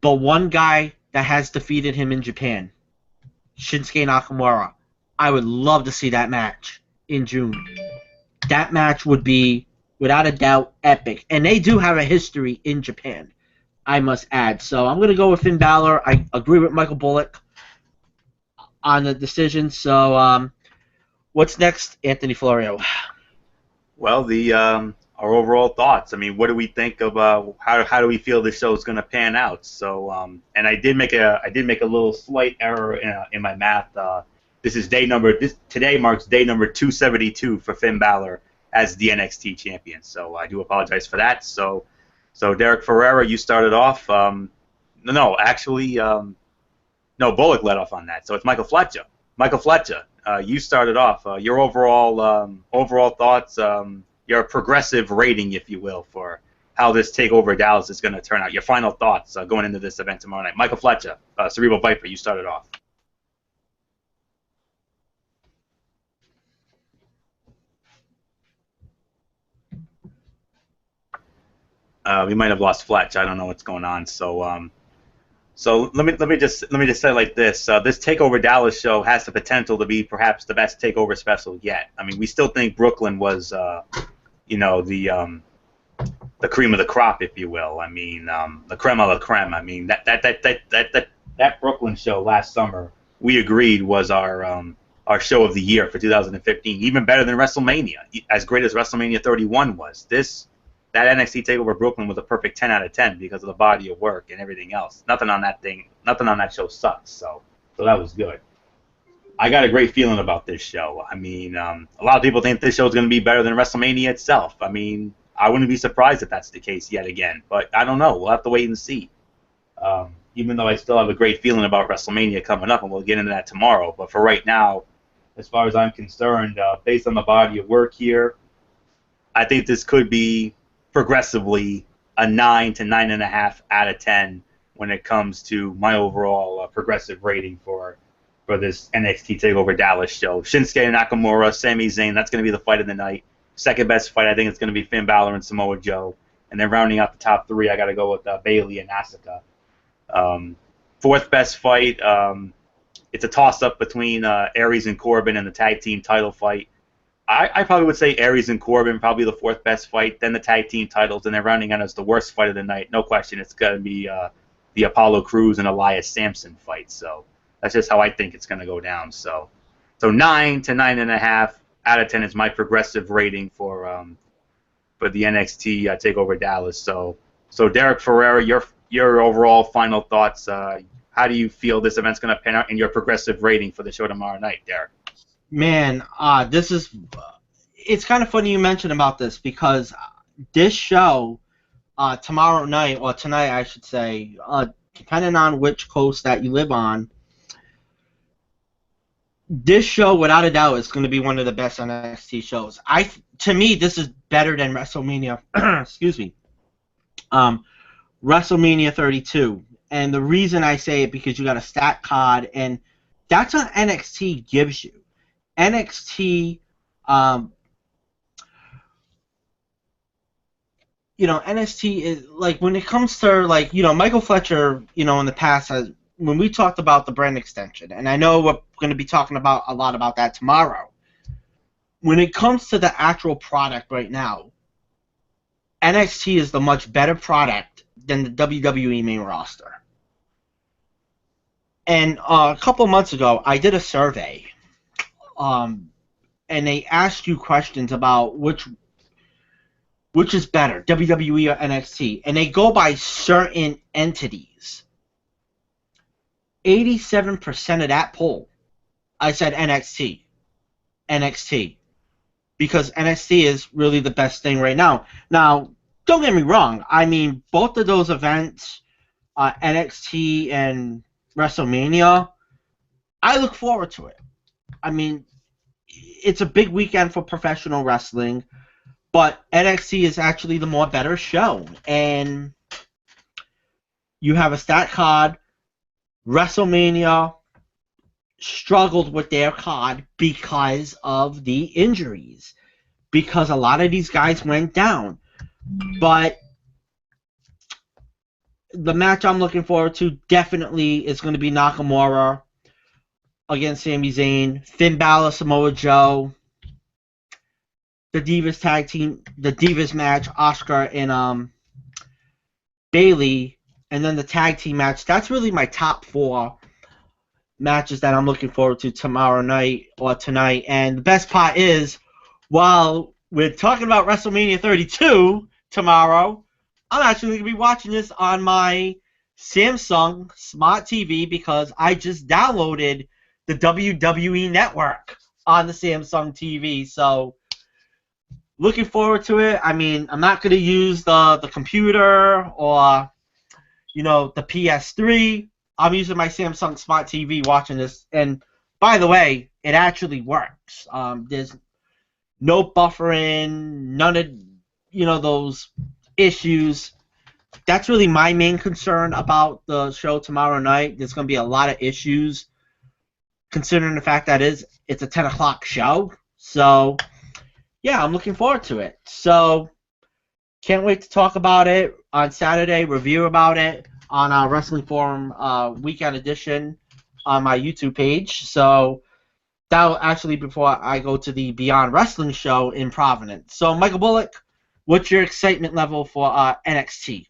The one guy that has defeated him in Japan, Shinsuke Nakamura. I would love to see that match in June. That match would be, without a doubt, epic. And they do have a history in Japan, I must add. So I'm going to go with Finn Balor. I agree with Michael Bullock on the decision. So what's next, Anthony Florio? Well, our overall thoughts. I mean, what do we think of how do we feel this show is going to pan out? So, and I did make a little slight error in my math. Today marks day number 272 for Finn Balor as the NXT champion. So I do apologize for that. So Derek Ferreira, you started off. No, Bullock led off on that. So it's Michael Fletcher. you started off. Your overall thoughts, your progressive rating, if you will, for how this Takeover Dallas is going to turn out. Your final thoughts going into this event tomorrow night. Michael Fletcher, Cerebral Viper, you started off. We might have lost Fletch. I don't know what's going on. So let me just say it like this: this Takeover Dallas show has the potential to be perhaps the best Takeover special yet. I mean, we still think Brooklyn was, the cream of the crop, if you will. I mean, the creme of la creme. I mean, that Brooklyn show last summer, we agreed was our show of the year for 2015, even better than WrestleMania, as great as WrestleMania 31 was. That NXT Takeover Brooklyn was a perfect 10 out of 10 because of the body of work and everything else. Nothing on that show sucks. So that was good. I got a great feeling about this show. I mean, a lot of people think this show is going to be better than WrestleMania itself. I mean, I wouldn't be surprised if that's the case yet again. But I don't know. We'll have to wait and see. Even though I still have a great feeling about WrestleMania coming up, and we'll get into that tomorrow. But for right now, as far as I'm concerned, based on the body of work here, I think this could be progressively a 9 to 9.5 out of 10 when it comes to my overall progressive rating for this NXT TakeOver Dallas show. Shinsuke Nakamura, Sami Zayn, that's going to be the fight of the night. Second best fight, I think it's going to be Finn Balor and Samoa Joe. And then rounding out the top three, I got to go with Bayley and Asuka. Fourth best fight, it's a toss-up between Aries and Corbin in the tag team title fight. I probably would say Aries and Corbin, probably the fourth best fight, then the tag team titles, and then rounding out as the worst fight of the night. No question, it's going to be the Apollo Crews and Elias Sampson fight. So that's just how I think it's going to go down. So 9 to 9.5 out of 10 is my progressive rating for the NXT TakeOver Dallas. So Derek Ferreira, your overall final thoughts. How do you feel this event's going to pan out in your progressive rating for the show tomorrow night, Derek? Man, it's kind of funny you mentioned about this because this show tomorrow night, or tonight I should say, depending on which coast that you live on, this show without a doubt is going to be one of the best NXT shows. To me, this is better than WrestleMania. Excuse me. WrestleMania 32, and the reason I say it because you got a stat card, and that's what NXT gives you. NXT, NXT is like when it comes to Michael Fletcher, in the past when we talked about the brand extension, and I know we're going to be talking about a lot about that tomorrow. When it comes to the actual product right now, NXT is the much better product than the WWE main roster. And a couple of months ago, I did a survey. And they ask you questions about which is better, WWE or NXT, and they go by certain entities. 87% of that poll, I said NXT, because NXT is really the best thing right now. Now, don't get me wrong. I mean, both of those events, NXT and WrestleMania, I look forward to it. I mean, it's a big weekend for professional wrestling, but NXT is actually the more better show. And you have a stat card. WrestleMania struggled with their card because of the injuries, because a lot of these guys went down. But the match I'm looking forward to definitely is going to be Nakamura against Sami Zayn, Finn Balor, Samoa Joe, the Divas tag team, the Divas match, Asuka and Bayley, and then the tag team match. That's really my top 4 matches that I'm looking forward to tomorrow night or tonight. And the best part is, while we're talking about WrestleMania 32 tomorrow, I'm actually going to be watching this on my Samsung Smart TV because I just downloaded the WWE Network on the Samsung TV. So, looking forward to it. I mean, I'm not going to use the computer or, the PS3. I'm using my Samsung Smart TV watching this. And, by the way, it actually works. There's no buffering, none of those issues. That's really my main concern about the show tomorrow night. There's going to be a lot of issues, considering the fact that it's a 10 o'clock show. So, yeah, I'm looking forward to it. So, can't wait to talk about it on Saturday, review about it on our Wrestling Forum Weekend Edition on my YouTube page. So, that'll actually before I go to the Beyond Wrestling show in Providence. So, Michael Bullock, what's your excitement level for NXT?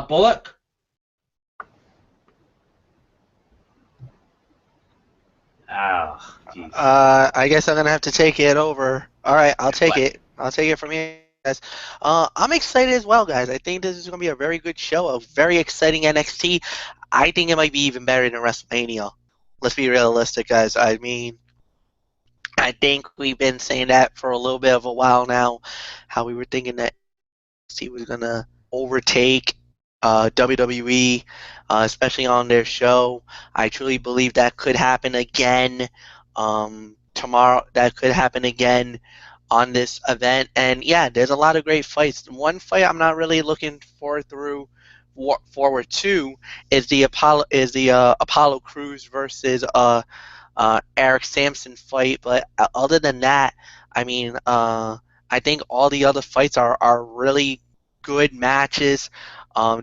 Bullock? Oh, jeez. I guess I'm gonna have to take it over. All right, I'll take it. I'll take it from here, guys. I'm excited as well, guys. I think this is gonna be a very good show, a very exciting NXT. I think it might be even better than WrestleMania. Let's be realistic, guys. I mean, I think we've been saying that for a little bit of a while now. How we were thinking that NXT was gonna overtake WWE, especially on their show. I truly believe that could happen again tomorrow. That could happen again on this event. And yeah, there's a lot of great fights. One fight I'm not really looking forward to is the Apollo Crews versus Eric Sampson fight. But other than that, I mean, I think all the other fights are really good matches.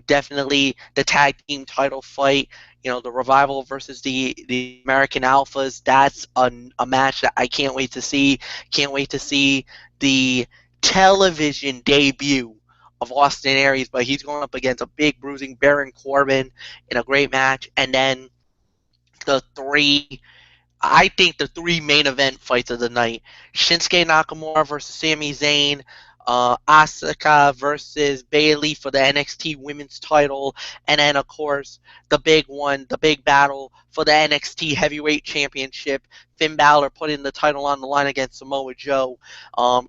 Definitely the tag team title fight, the Revival versus the American Alphas. That's a match that I can't wait to see. Can't wait to see the television debut of Austin Aries, but he's going up against a big bruising Baron Corbin in a great match. And then I think the three main event fights of the night: Shinsuke Nakamura versus Sami Zayn, Asuka versus Bayley for the NXT Women's title, and then of course the big one, the big battle for the NXT Heavyweight Championship. Finn Balor putting the title on the line against Samoa Joe.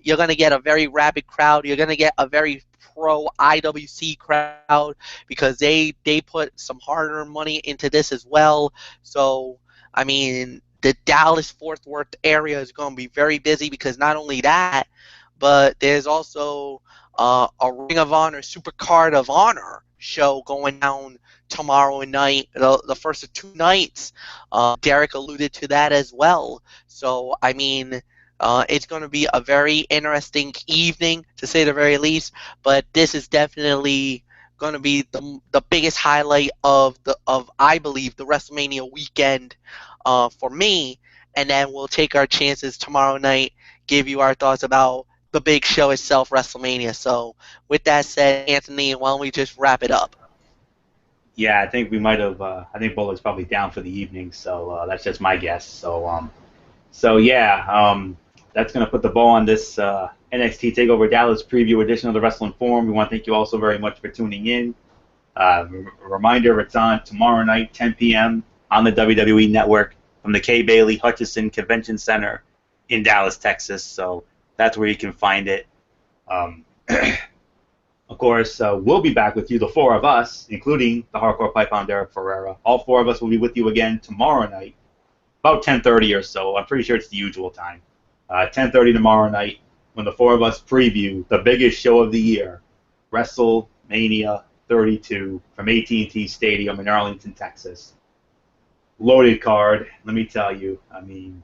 You're gonna get a very rabid crowd. You're gonna get a very pro IWC crowd because they put some hard-earned money into this as well. So I mean, the Dallas Fort Worth area is going to be very busy because not only that, but there's also a Ring of Honor Super Card of Honor show going down tomorrow night, the first of two nights. Derek alluded to that as well. So, I mean, it's going to be a very interesting evening, to say the very least, but this is definitely going to be the biggest highlight of I believe the WrestleMania weekend for me, and then we'll take our chances tomorrow night, give you our thoughts about the big show itself, WrestleMania. So with that said, Anthony, why don't we just wrap it up? Yeah, I think we might have. I think Bullock's probably down for the evening, so that's just my guess. So yeah, that's gonna put the bow on this NXT Takeover Dallas preview edition of the Wrestling Forum. We want to thank you all so very much for tuning in. Reminder: it's on tomorrow night, 10 p.m. on the WWE Network from the Kay Bailey Hutchison Convention Center in Dallas, Texas. So that's where you can find it. Of course, we'll be back with you, the four of us, including the Hardcore Python Derek Ferreira. All four of us will be with you again tomorrow night, about 10:30 or so. I'm pretty sure it's the usual time. 10:30 tomorrow night, when the four of us preview the biggest show of the year, WrestleMania 32 from AT&T Stadium in Arlington, Texas. Loaded card, let me tell you. I mean,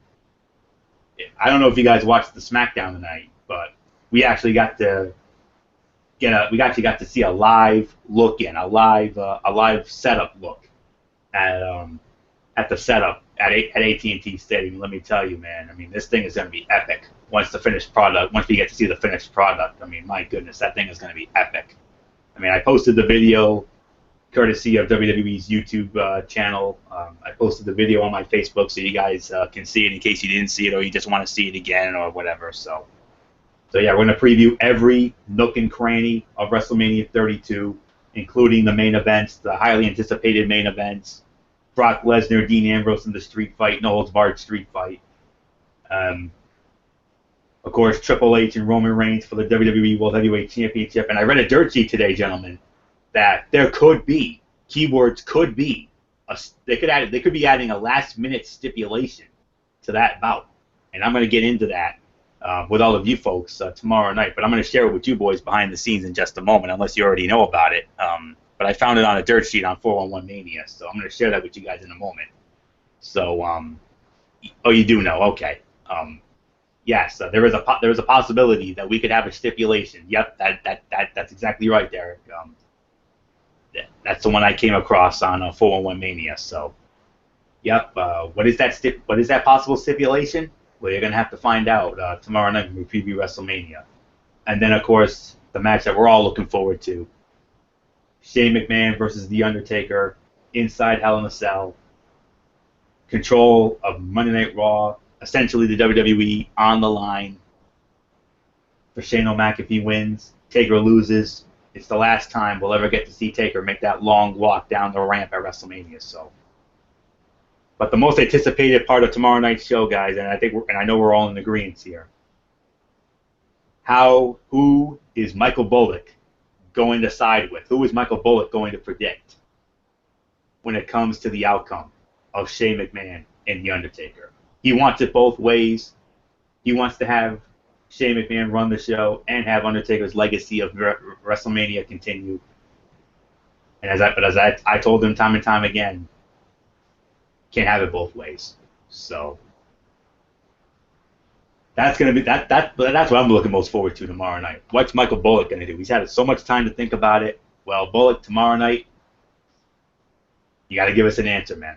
I don't know if you guys watched the SmackDown tonight, but we actually got to see a live look in, a live setup look at the setup at AT&T Stadium. Let me tell you, man. I mean, this thing is going to be epic once we get to see the finished product. I mean, my goodness, that thing is going to be epic. I mean, I posted the video courtesy of WWE's YouTube channel. I posted the video on my Facebook so you guys can see it in case you didn't see it or you just want to see it again or whatever. So yeah, we're going to preview every nook and cranny of WrestleMania 32, including the main events, the highly anticipated main events, Brock Lesnar, Dean Ambrose in the street fight, no holds barred street fight. Of course, Triple H and Roman Reigns for the WWE World Heavyweight Championship. And I read a dirt sheet today, gentlemen, that there could be, keywords could be, they could be adding a last-minute stipulation to that bout. And I'm going to get into that with all of you folks tomorrow night. But I'm going to share it with you boys behind the scenes in just a moment, unless you already know about it. But I found it on a dirt sheet on 411 Mania, so I'm going to share that with you guys in a moment. So, oh, you do know, okay. Yes, there is a possibility that we could have a stipulation. Yep, that's exactly right, Derek. That's the one I came across on 411 Mania. So, yep. What is that possible stipulation? Well, you're gonna have to find out tomorrow night when we preview WrestleMania. And then, of course, the match that we're all looking forward to: Shane McMahon versus The Undertaker inside Hell in a Cell. Control of Monday Night Raw. Essentially, the WWE on the line for Shane O'Mac if he wins. Taker loses. It's the last time we'll ever get to see Taker make that long walk down the ramp at WrestleMania. So, but the most anticipated part of tomorrow night's show, guys, and I know we're all in agreement here. Who is Michael Bullock going to side with? Who is Michael Bullock going to predict when it comes to the outcome of Shane McMahon and The Undertaker? He wants it both ways. He wants to have Shane McMahon run the show and have Undertaker's legacy of WrestleMania continue. And as I told him time and time again, can't have it both ways. So that's gonna be that's what I'm looking most forward to tomorrow night. What's Michael Bullock gonna do? He's had so much time to think about it. Well, Bullock, tomorrow night, you got to give us an answer, man.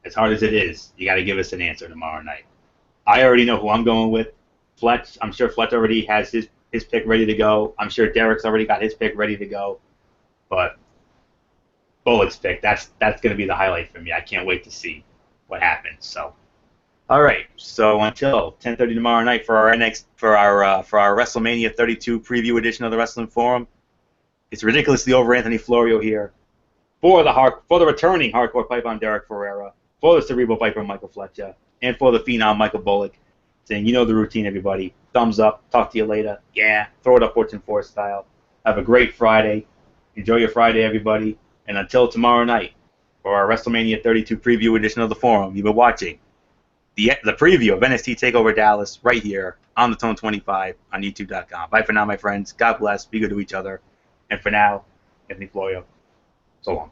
As hard as it is, you got to give us an answer tomorrow night. I already know who I'm going with. Fletch, I'm sure Fletch already has his pick ready to go. I'm sure Derek's already got his pick ready to go. But Bullock's pick, that's going to be the highlight for me. I can't wait to see what happens. So, all right. So until 10:30 tomorrow night for our WrestleMania 32 preview edition of the Wrestling Forum, it's ridiculously over Anthony Florio here for the returning Hardcore Python Derek Ferreira, for the Cerebral Viper Michael Fletcher, and for the Phenom Michael Bullock, saying, you know the routine, everybody. Thumbs up. Talk to you later. Yeah. Throw it up Fortune 4 style. Have a great Friday. Enjoy your Friday, everybody. And until tomorrow night, for our WrestleMania 32 preview edition of the forum, you've been watching the preview of NXT TakeOver Dallas right here on the Tone 25 on YouTube.com. Bye for now, my friends. God bless. Be good to each other. And for now, Anthony Florio. So long.